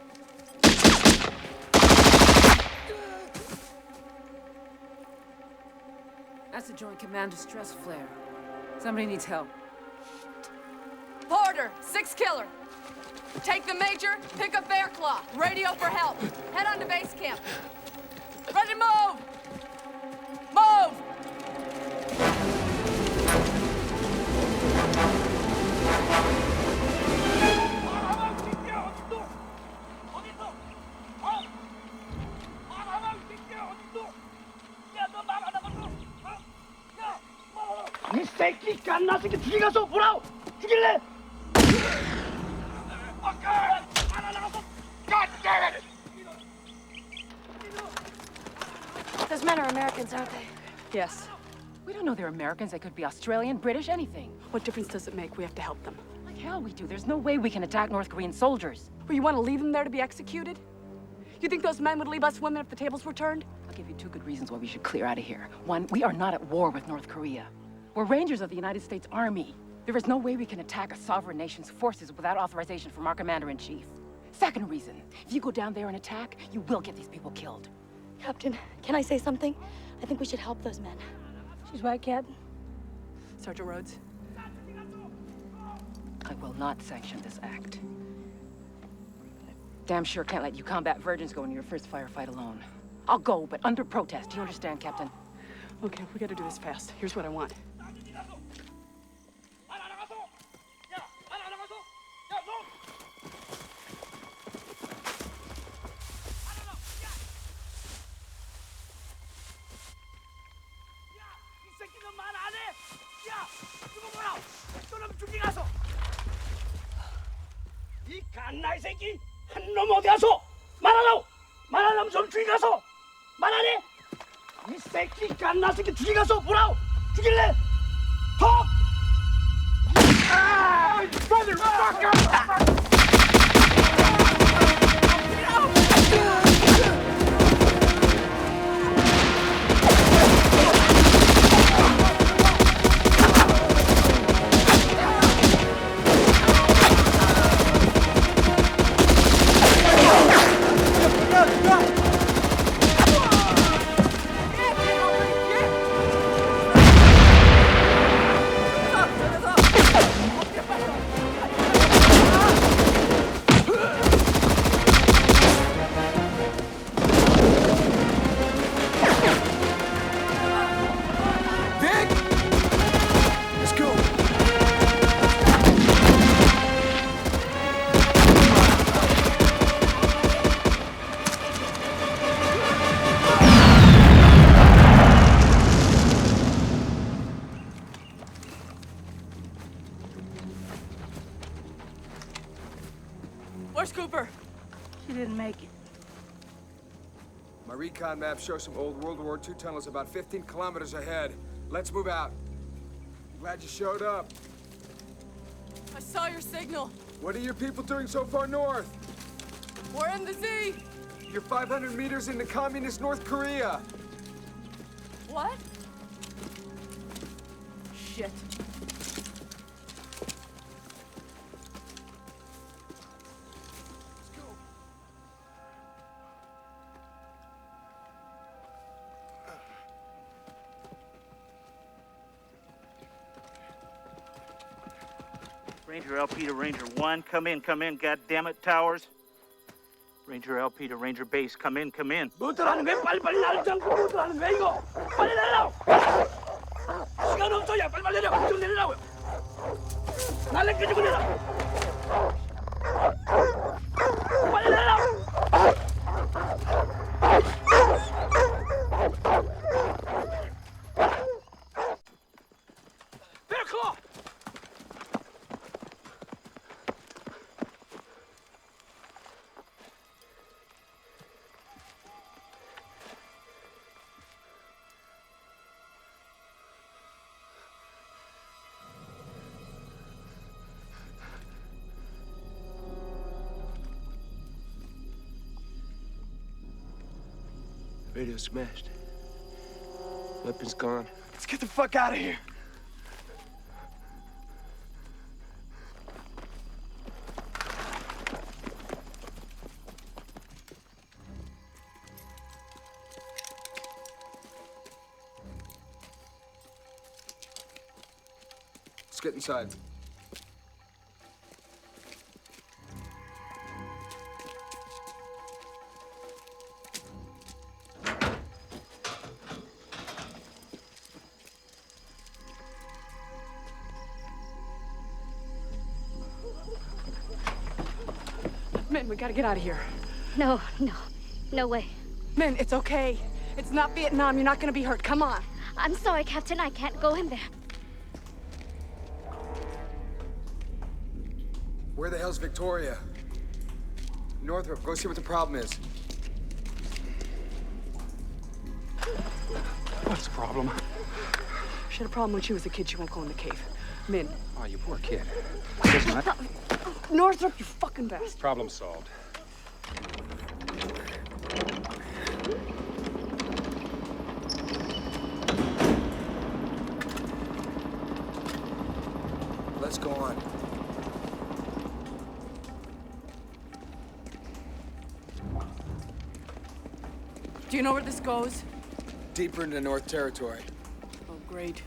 That's a Joint Commander stress flare. Somebody needs help. Porter, 6 killer. Take the Major, pick up Bear Claw. Radio for help. Head on to base camp. Ready to move! Move! 이 새끼 갓나 새끼 뒤에 가서 보라고 죽일래? God damn it! Those men are Americans, aren't they? Yes. We don't know they're Americans. They could be Australian, British, anything. What difference does it make? We have to help them. Like hell we do. There's no way we can attack North Korean soldiers. Well, you want to leave them there to be executed? You think those men would leave us women if the tables were turned? I'll give you 2 good reasons why we should clear out of here. 1, we are not at war with North Korea. We're Rangers of the United States Army. There is no way we can attack a sovereign nation's forces without authorization from our commander-in-chief. 2nd reason, if you go down there and attack, you will get these people killed. Captain, can I say something? I think we should help those men. She's right, Captain. Sergeant Rhodes? I will not sanction this act. Damn sure can't let you combat virgins go into your first firefight alone. I'll go, but under protest. Do you understand, Captain? Okay, we gotta do this fast. Here's what I want. 갓나 이 새끼! 한 놈 어디 가서 말하라고! 말하려면 좀 죽이 가서 말하네! 이 새끼 갓나 새끼 죽이 가서 뭐라고! 죽일래! 톡! 아! Motherfucker! Where's Cooper? She didn't make it. My recon maps show some old World War II tunnels about 15 kilometers ahead. Let's move out. Glad you showed up. I saw your signal. What are your people doing so far north? We're in the Z. You're 500 meters into communist North Korea. What? Shit. Ranger LP to Ranger 1, come in, goddammit, towers. Ranger LP to Ranger Base, come in. 뭐들하는 왜 빨리빨리 나를 잡고 뭐들하는 왜 이거 빨리 내리라고 시간 없어요 빨리빨리 내려 좀 내리라고요 날래 끄집어 내라 빨리 내리라고 베르커 Radio smashed. Weapons gone. Let's get the fuck out of here. Let's get inside. Men, we gotta get out of here. No way. Men, it's okay. It's not Vietnam. You're not gonna be hurt. Come on. I'm sorry, Captain. I can't go in there. Where the hell's Victoria? Northrop, go see what the problem is. What's the problem? She had a problem when she was a kid. She won't go in the cave. Min. Oh, you poor kid. Northrop, you fucking best. Problem solved. Let's go on. Do you know where this goes? Deeper into North Territory. Oh, great.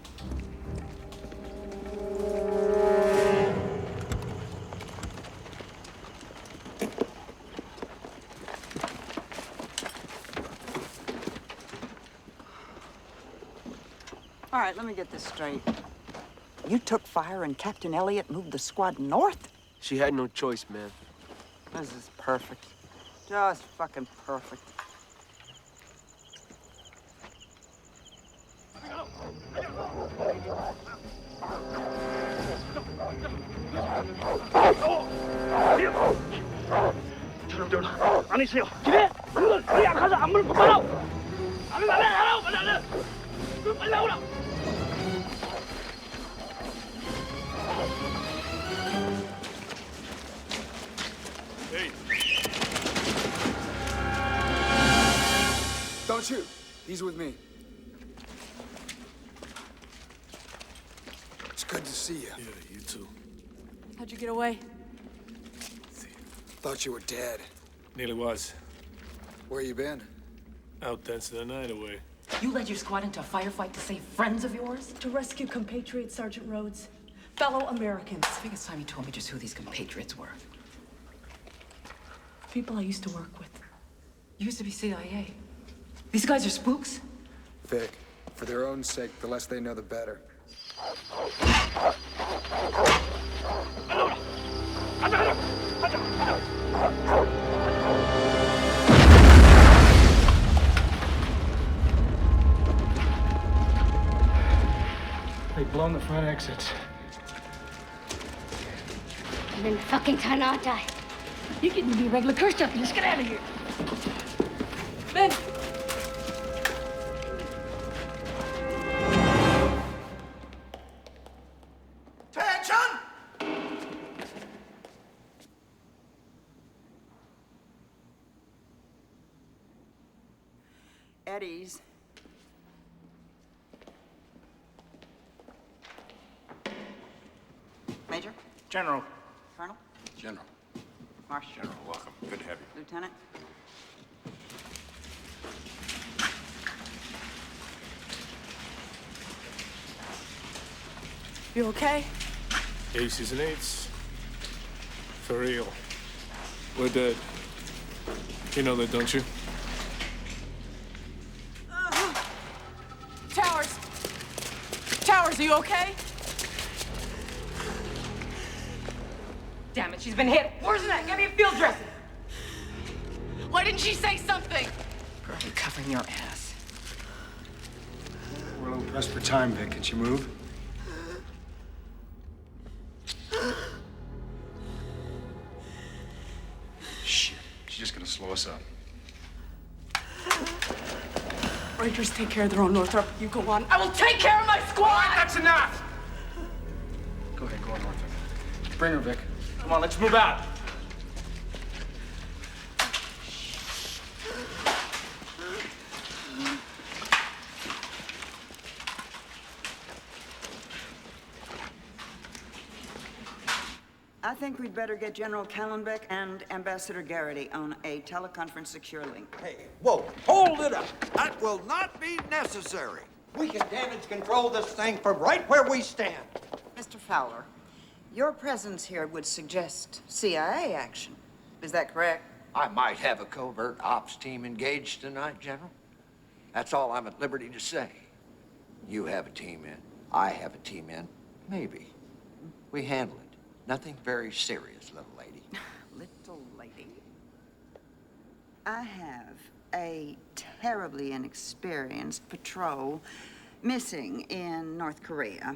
All right, let me get this straight. You took fire and Captain Elliott moved the squad north? She had no choice, man. This is perfect. Just fucking perfect. Oh! 놈들 안에 있어요. 집에 놈들 우리 가서 안문을 못 받아. 빨리 나오라. Hey. Don't shoot. He's with me. It's good to see you. Yeah, you too. How'd you get away? Thought you were dead. Nearly was. Where you been? Out dancing the night away. You led your squad into a firefight to save friends of yours? To rescue compatriot Sergeant Rhodes, fellow Americans. I think it's time you told me just who these compatriots were. People I used to work with. You used to be CIA. These guys are spooks? Vic, for their own sake, the less they know, the better. They've blown the front exits. I'm in fucking town, aren't I? You're getting to be regular cursed up. Let's get out of here. Ben! Attention! Eddie's. Major? General. Colonel? General. Marshal? General, welcome. Good to have you. Lieutenant? You okay? Aces and eights. For real. We're dead. You know that, don't you? Towers! Towers, are you okay? Damn it, she's been hit. Where's that? Get me a field dressing. Why didn't she say something? Girl, I'm covering your ass. We're a little pressed for time, Vic. Can you move? Shit. She's just gonna slow us up. Rangers take care of their own, Northrop. You go on. I will take care of my squad! All right, that's enough! Go ahead, go on, Northrop. Bring her, Vic. Come on, let's move out. I think we'd better get General Callenbeck and Ambassador Garrity on a teleconference secure link. Hey, whoa, hold it up. That will not be necessary. We can damage control this thing from right where we stand. Mr. Fowler, your presence here would suggest CIA action. Is that correct? I might have a covert ops team engaged tonight, General. That's all I'm at liberty to say. You have a team in. I have a team in. Maybe. We handle it. Nothing very serious, little lady. Little lady? I have a terribly inexperienced patrol missing in North Korea.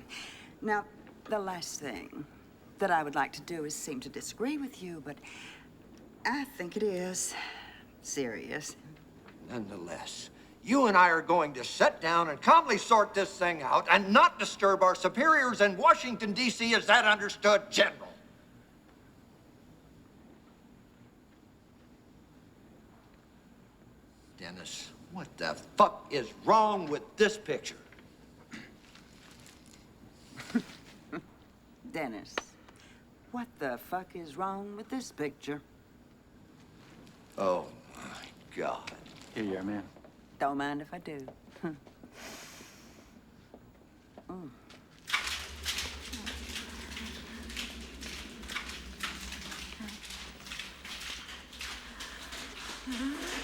Now, the last thing that I would like to do is seem to disagree with you, but I think it is serious. Nonetheless, you and I are going to sit down and calmly sort this thing out and not disturb our superiors in Washington, D.C. Is that understood, General? Dennis, what the fuck is wrong with this picture? Dennis, what the fuck is wrong with this picture? Oh, my God. Here you are, man. Don't mind if I do. Mm.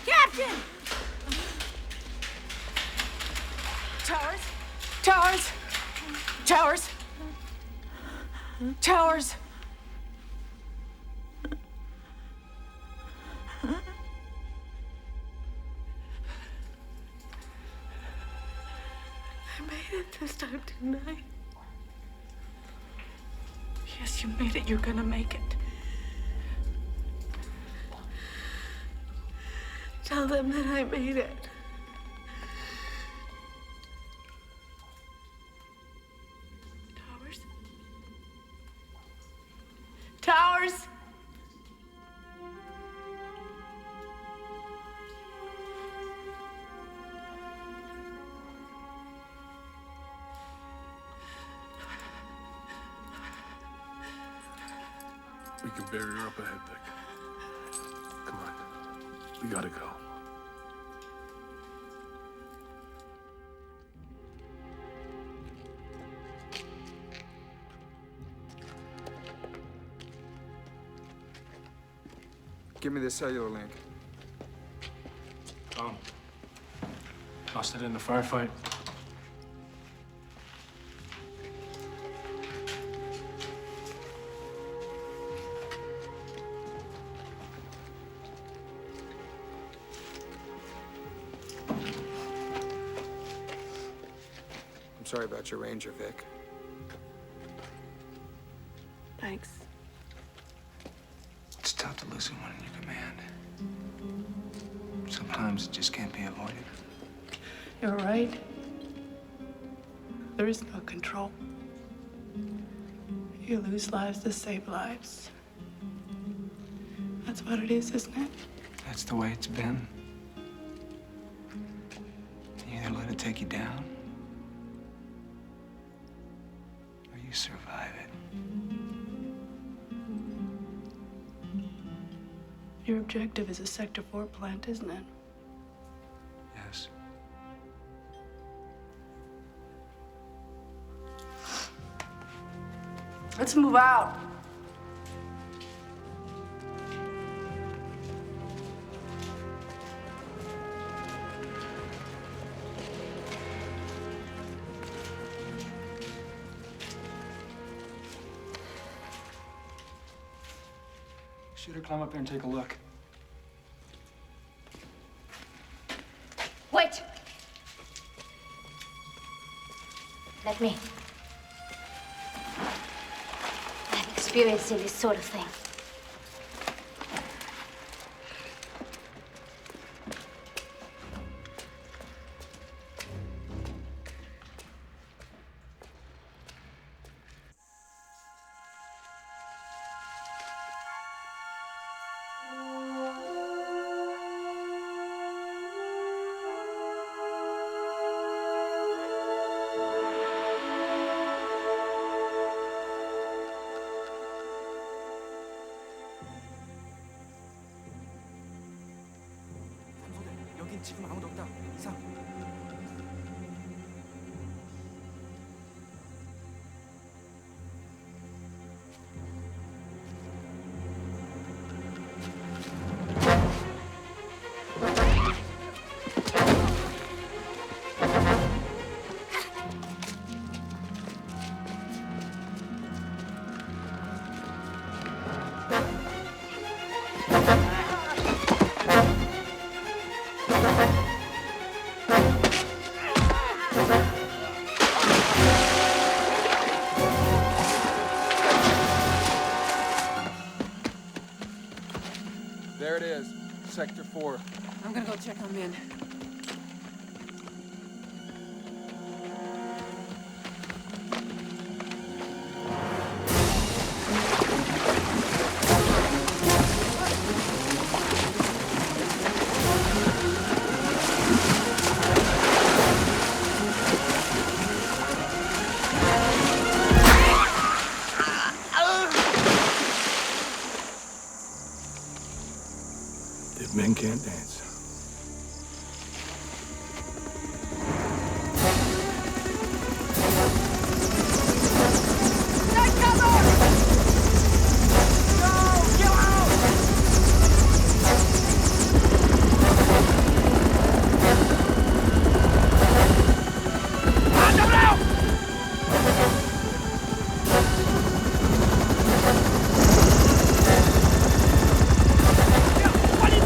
Captain! Towers! Towers! Towers! Towers! I made it this time, didn't I? Yes, you made it. You're gonna make it. Tell them that I made it. Towers? Towers! We can bury her up ahead, Vic. Come on. We gotta go. Give me the cellular link. Tom. Lost it in the firefight. I'm sorry about your ranger, Vic. Thanks. It's tough to lose someone in your command. Sometimes it just can't be avoided. You're right. There is no control. You lose lives to save lives. That's what it is, isn't it? That's the way it's been. You either let it take you down, or you survive it. Your objective is a Sector 4 plant, isn't it? Yes. Let's move out. Shoot her, climb up there and take a look. Wait! Let me. I've experienced this sort of thing. 지금 아무도 없다. 이상. There it is, Sector 4. I'm gonna go check on Min. If men can't dance. 빨리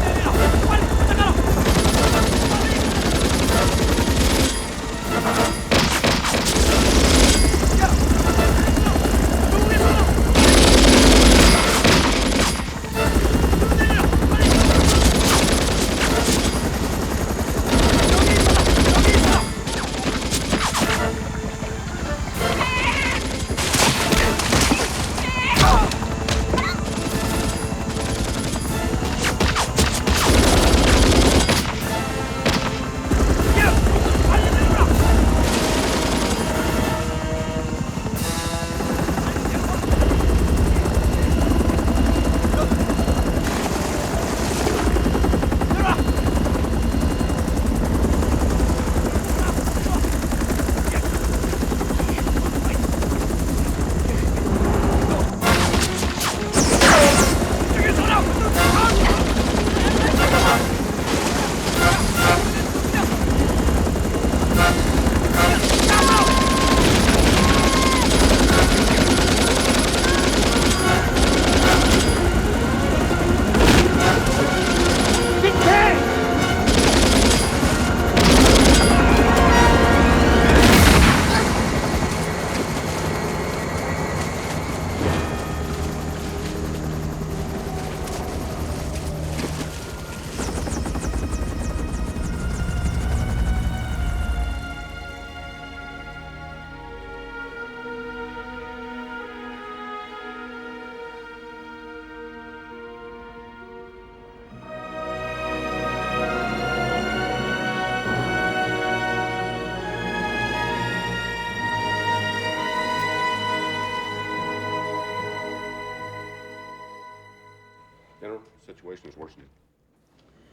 General, the situation is worsening.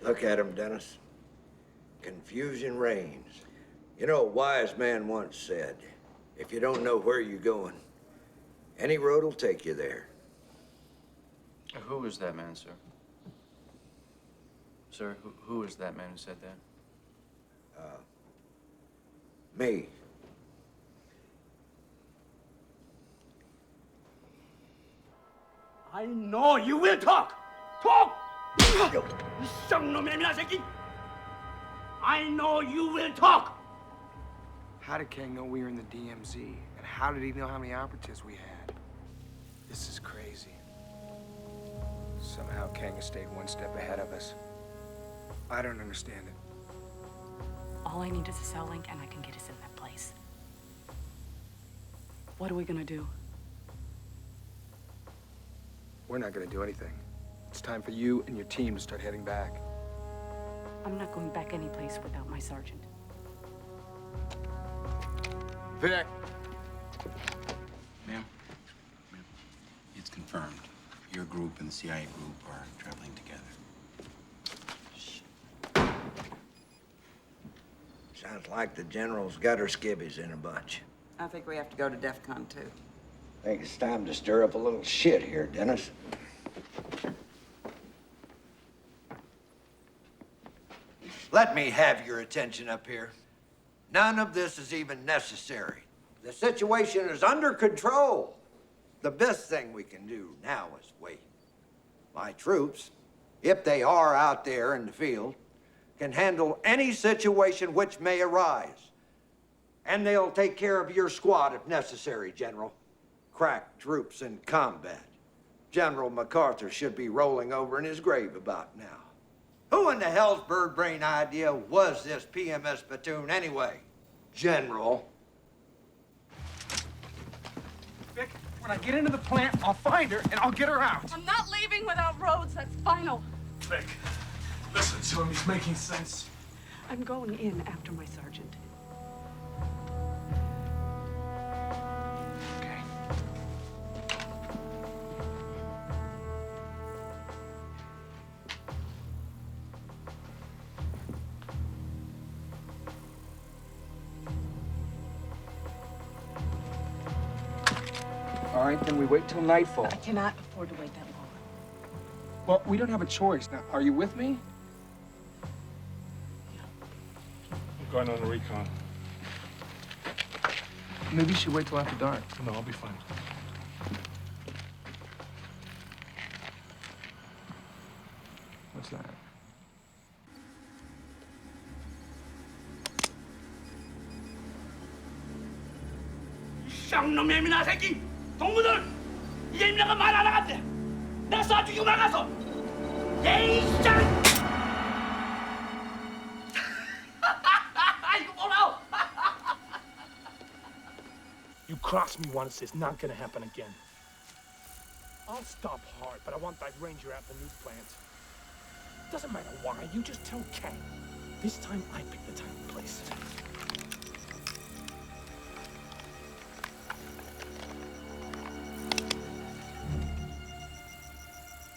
Look at him, Dennis. Confusion reigns. You know, a wise man once said, if you don't know where you're going, any road will take you there. Who is that man, sir? Sir, who is that man who said that? Me. I know you will talk. Talk! 이 쌍놈의 미나 새끼. I know you will talk. How did Kang know we were in the DMZ? And how did he know how many operatives we had? This is crazy. Somehow Kang has stayed one step ahead of us. I don't understand it. All I need is a cell link, and I can get us in that place. What are we gonna do? We're not gonna do anything. It's time for you and your team to start heading back. I'm not going back any place without my sergeant. Vic! Ma'am, it's confirmed. Your group and the CIA group are traveling together. Sounds like the General's got her skibbies in a bunch. I think we have to go to DEFCON 2. I think it's time to stir up a little shit here, Dennis. Let me have your attention up here. None of this is even necessary. The situation is under control. The best thing we can do now is wait. My troops, if they are out there in the field, can handle any situation which may arise. And they'll take care of your squad if necessary, General. Crack troops in combat. General MacArthur should be rolling over in his grave about now. Who in the hell's bird brain idea was this PMS platoon anyway? General. Vic, when I get into the plant, I'll find her and I'll get her out. I'm not leaving without Rhodes. That's final. Vic, listen to him. He's making sense. I'm going in after my sergeant. All right, then we wait till nightfall. I cannot afford to wait that long. Well, we don't have a choice. Now, are you with me? I'm going on a recon. Maybe you should wait till after dark. No, I'll be fine. What's that? 쌍놈의 미나 새끼. 동무들, 이제 임나가 말 안 하겠대. 내가 쏴 죽이고 나가서. 에이, 짱! 이거 뭐라고? You crossed me once, it's not gonna happen again. I'll stop hard, but I want that ranger at the nuke plant. Doesn't matter why, you just tell Kang. This time I pick the time and place.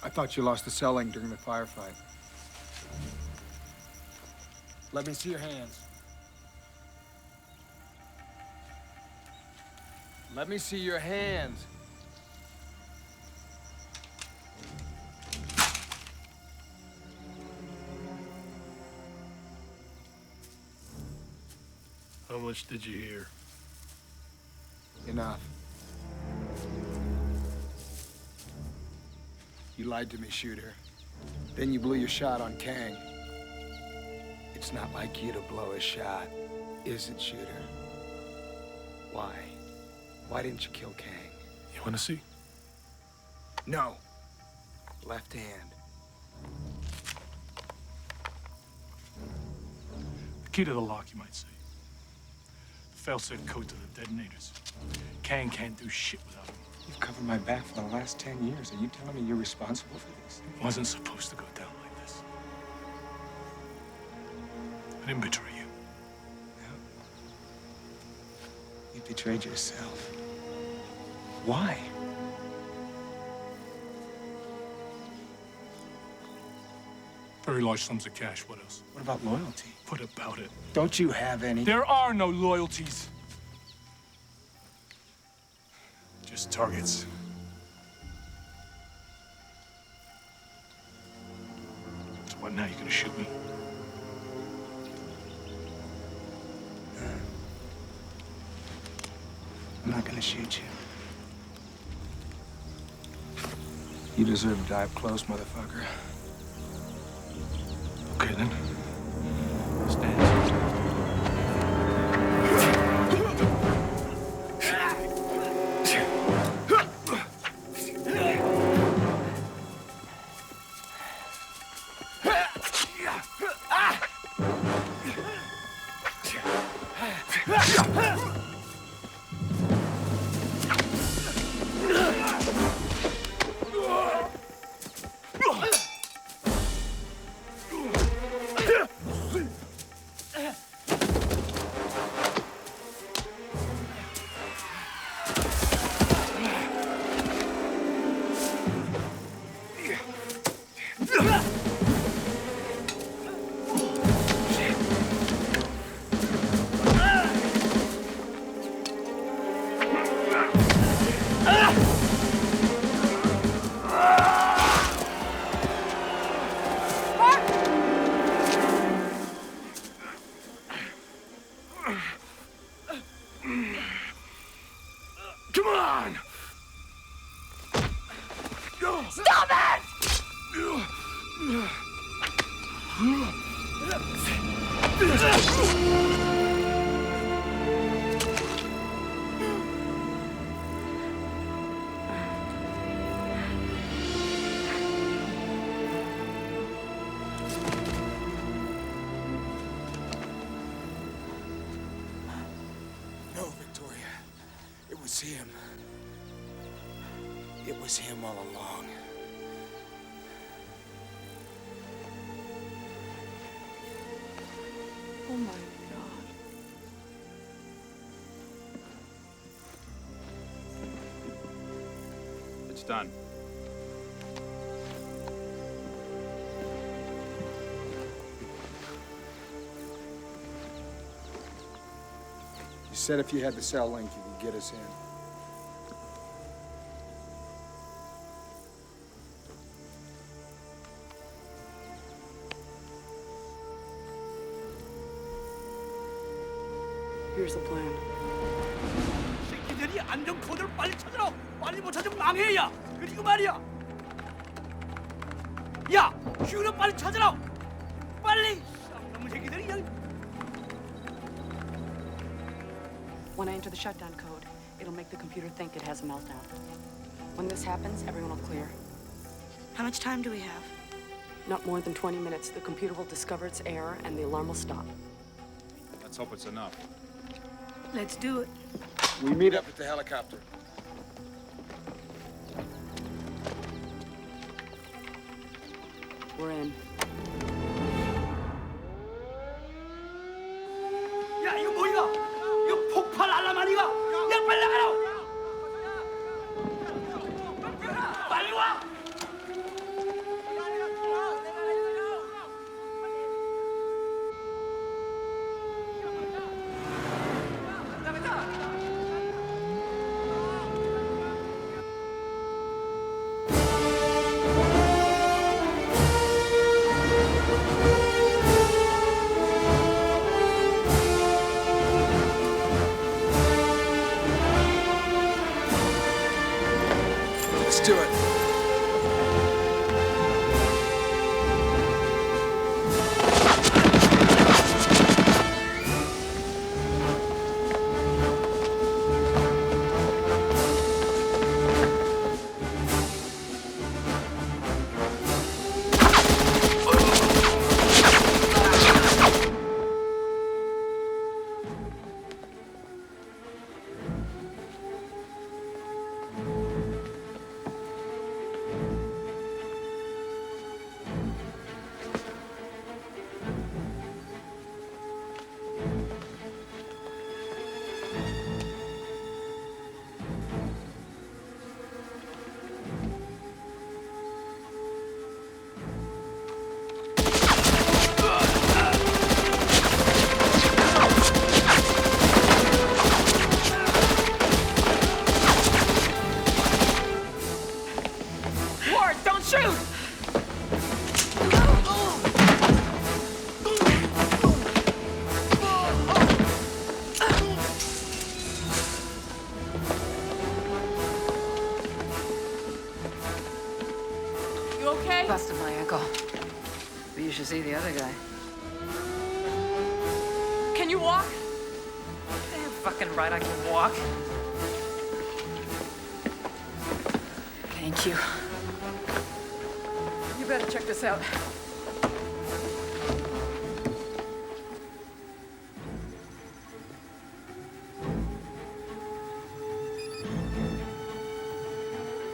I thought you lost the cell link during the firefight. Let me see your hands. Let me see your hands. How much did you hear? Enough. You lied to me, Shooter. Then you blew your shot on Kang. It's not like you to blow a shot, is it, Shooter? Why? Why didn't you kill Kang? You wanna see? No. Left hand. The key to the lock, you might say. The fail-safe code to the detonators. Kang can't do shit without him. You've covered my back for the last 10 years. Are you telling me you're responsible for this? It wasn't supposed to go down like this. I didn't betray you. No. You betrayed yourself. Why? Very large sums of cash. What else? What about loyalty? What about it? Don't you have any? There are no loyalties. Just targets. So what now? You gonna shoot me? I'm not gonna shoot you. You deserve to die up close, motherfucker. Okay, then. Stand. Come on! Stop it! No, Victoria. It was him. It was him all along. Oh my God. It's done. You said if you had the cell link, you could get us in. Here's the plan. 새끼들이 안전 코드를 빨리 찾으라. 빨리 못 찾으면 망해야. 그리고 말이야. 야, 휴를 빨리 찾으라. 빨리. 쌍놈의 새끼들이 그냥. When I enter the shutdown code, it'll make the computer think it has a meltdown. When this happens, everyone will clear. How much time do we have? Not more than 20 minutes. The computer will discover its error and the alarm will stop. Let's hope it's enough. Let's do it. We meet up at the helicopter. We're in. 야, 이거 뭐야? 이거 폭발 알람 아니가? 야, 빨리 나가라. 빨리 와. my ankle. But you should see the other guy. Can you walk? Damn fucking right I can walk. Thank you. You better check this out.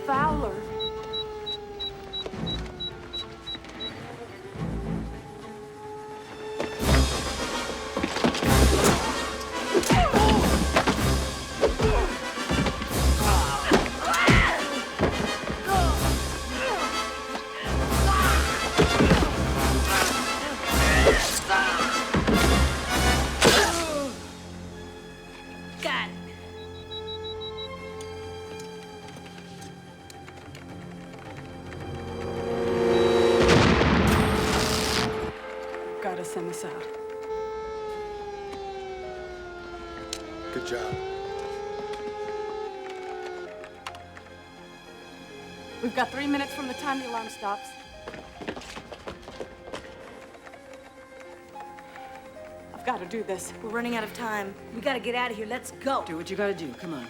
Fowler. Gotta send this out. Good job. We've got 3 minutes from the time the alarm stops. I've got to do this. We're running out of time. We gotta get out of here. Let's go. Do what you gotta do. Come on.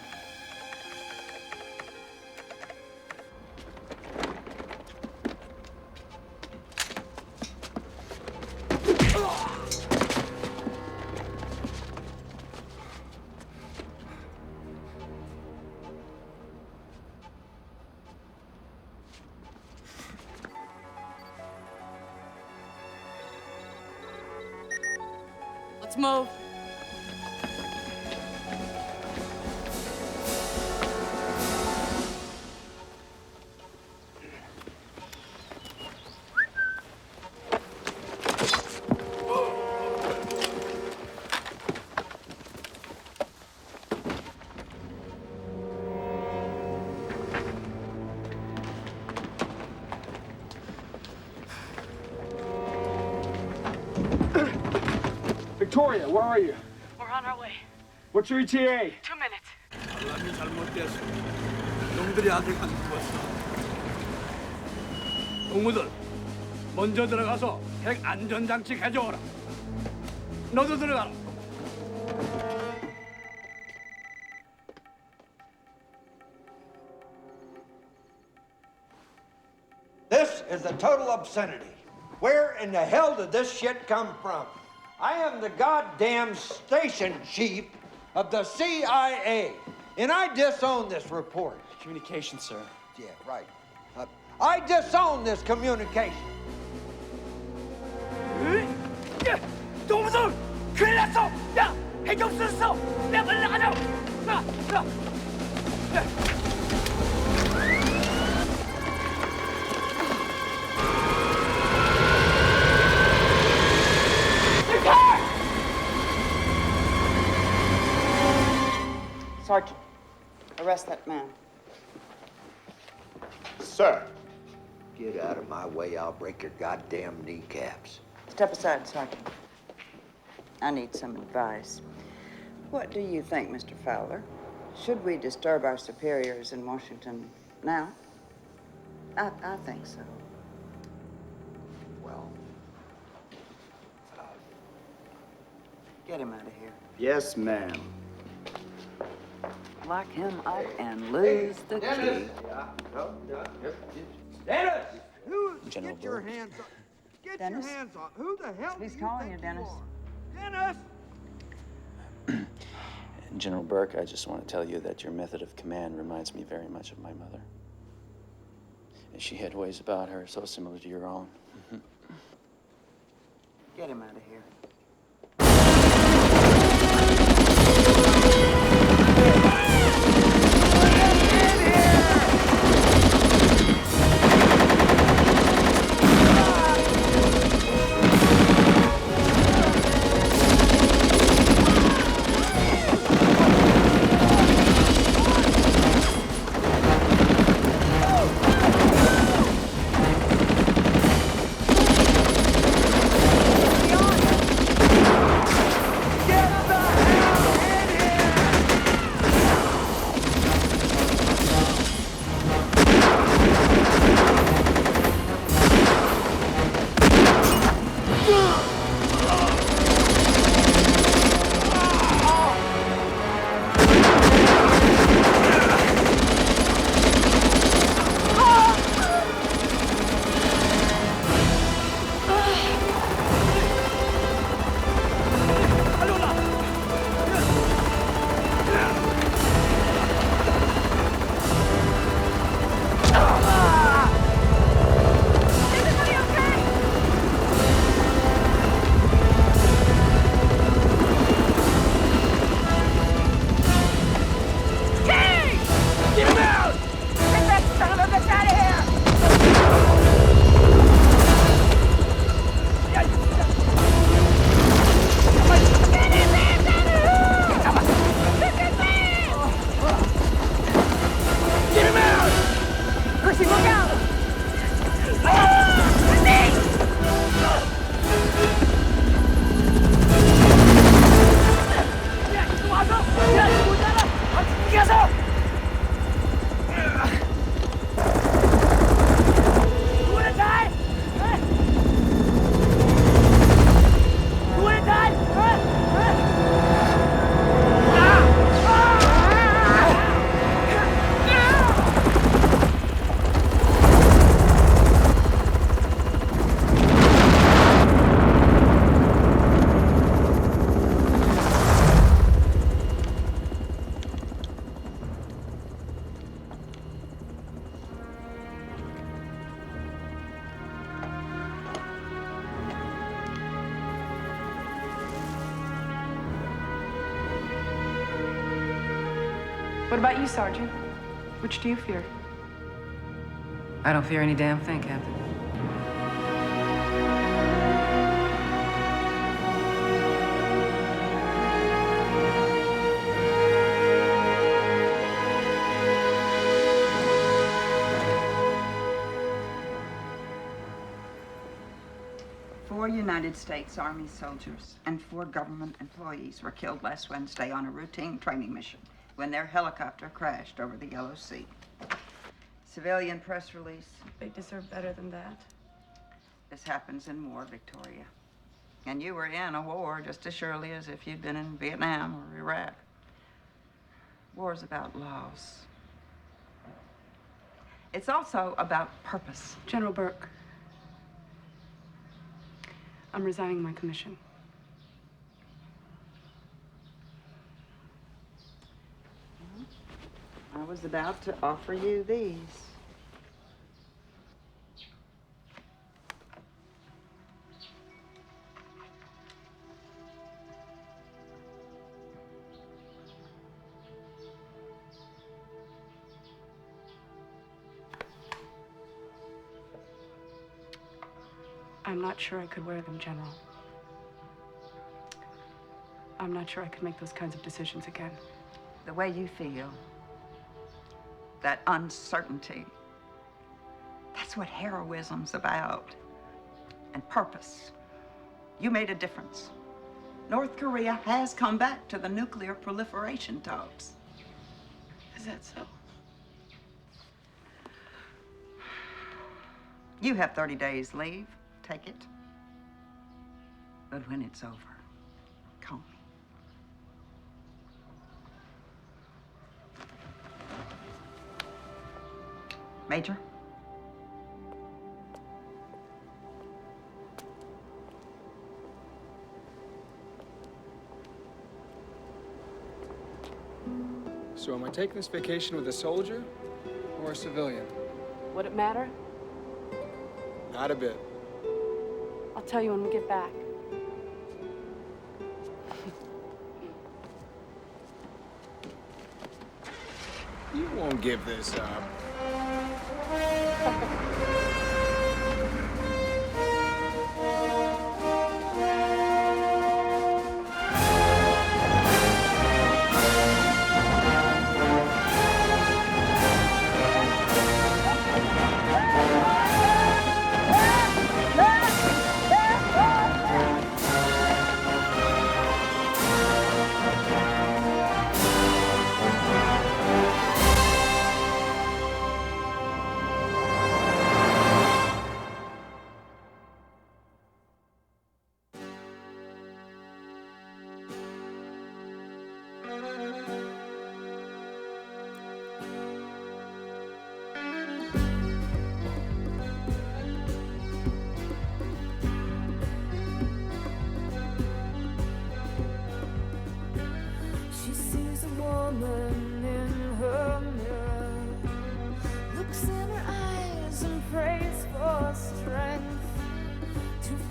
Let's move. Victoria, where are you? We're on our way. What's your ETA? 2 minutes. 알람이 잘못됐어. 놈들이 아직 안 죽었어. 동무들, 먼저 들어가서 핵 안전장치 가져오라. 너도 들어가라. This is a total obscenity. Where in the hell did this shit come from? I am the goddamn station chief of the CIA, and I disown this report. Communication, sir. Yeah, right. I disown this communication. 동무들, 큰일 났어. 야, 핵 없어졌어. 야, 빨리 나가자. 야. Sergeant, arrest that man. Sir. Get out of my way, I'll break your goddamn kneecaps. Step aside, Sergeant. I need some advice. What do you think, Mr. Fowler? Should we disturb our superiors in Washington now? I think so. Well, Get him out of here. Yes, ma'am. Lock him up and lose the key. Dennis! General Get your Burke. hands off. Get Dennis? your hands off. Who the hell He's do you calling think you, Dennis. are? Dennis! General Burke, I just want to tell you that your method of command reminds me very much of my mother. And she had ways about her so similar to your own. Get him out of here. What about you, Sergeant? Which do you fear? I don't fear any damn thing, Captain. Four United States Army soldiers and 4 government employees were killed last Wednesday on a routine training mission when their helicopter crashed over the Yellow Sea. Civilian press release. They deserve better than that. This happens in war, Victoria. And you were in a war just as surely as if you'd been in Vietnam or Iraq. War's about loss. It's also about purpose. General Burke, I'm resigning my commission. I was about to offer you these. I'm not sure I could wear them, General. I'm not sure I could make those kinds of decisions again. The way you feel, that uncertainty, that's what heroism's about. And purpose. You made a difference. North Korea has come back to the nuclear proliferation talks. Is that so? You have 30 days leave. Take it. But when it's over, call me. Major? So am I taking this vacation with a soldier or a civilian? Would it matter? Not a bit. I'll tell you when we get back. You won't give this up.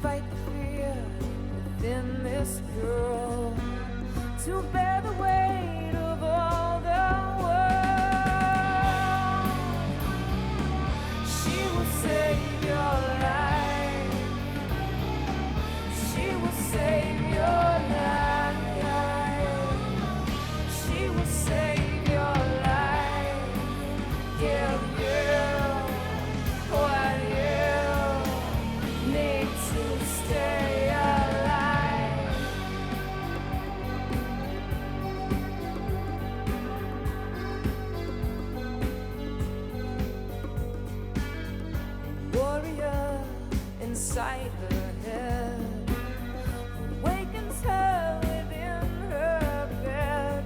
fight the fear within this girl, to bear the weight of all the world. She will save your life. She will save your life. She will save your life. Give you what you need to stay alive. Warrior inside her head awakens her within her bed,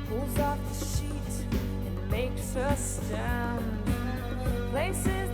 pulls off the sheet and makes her stand, places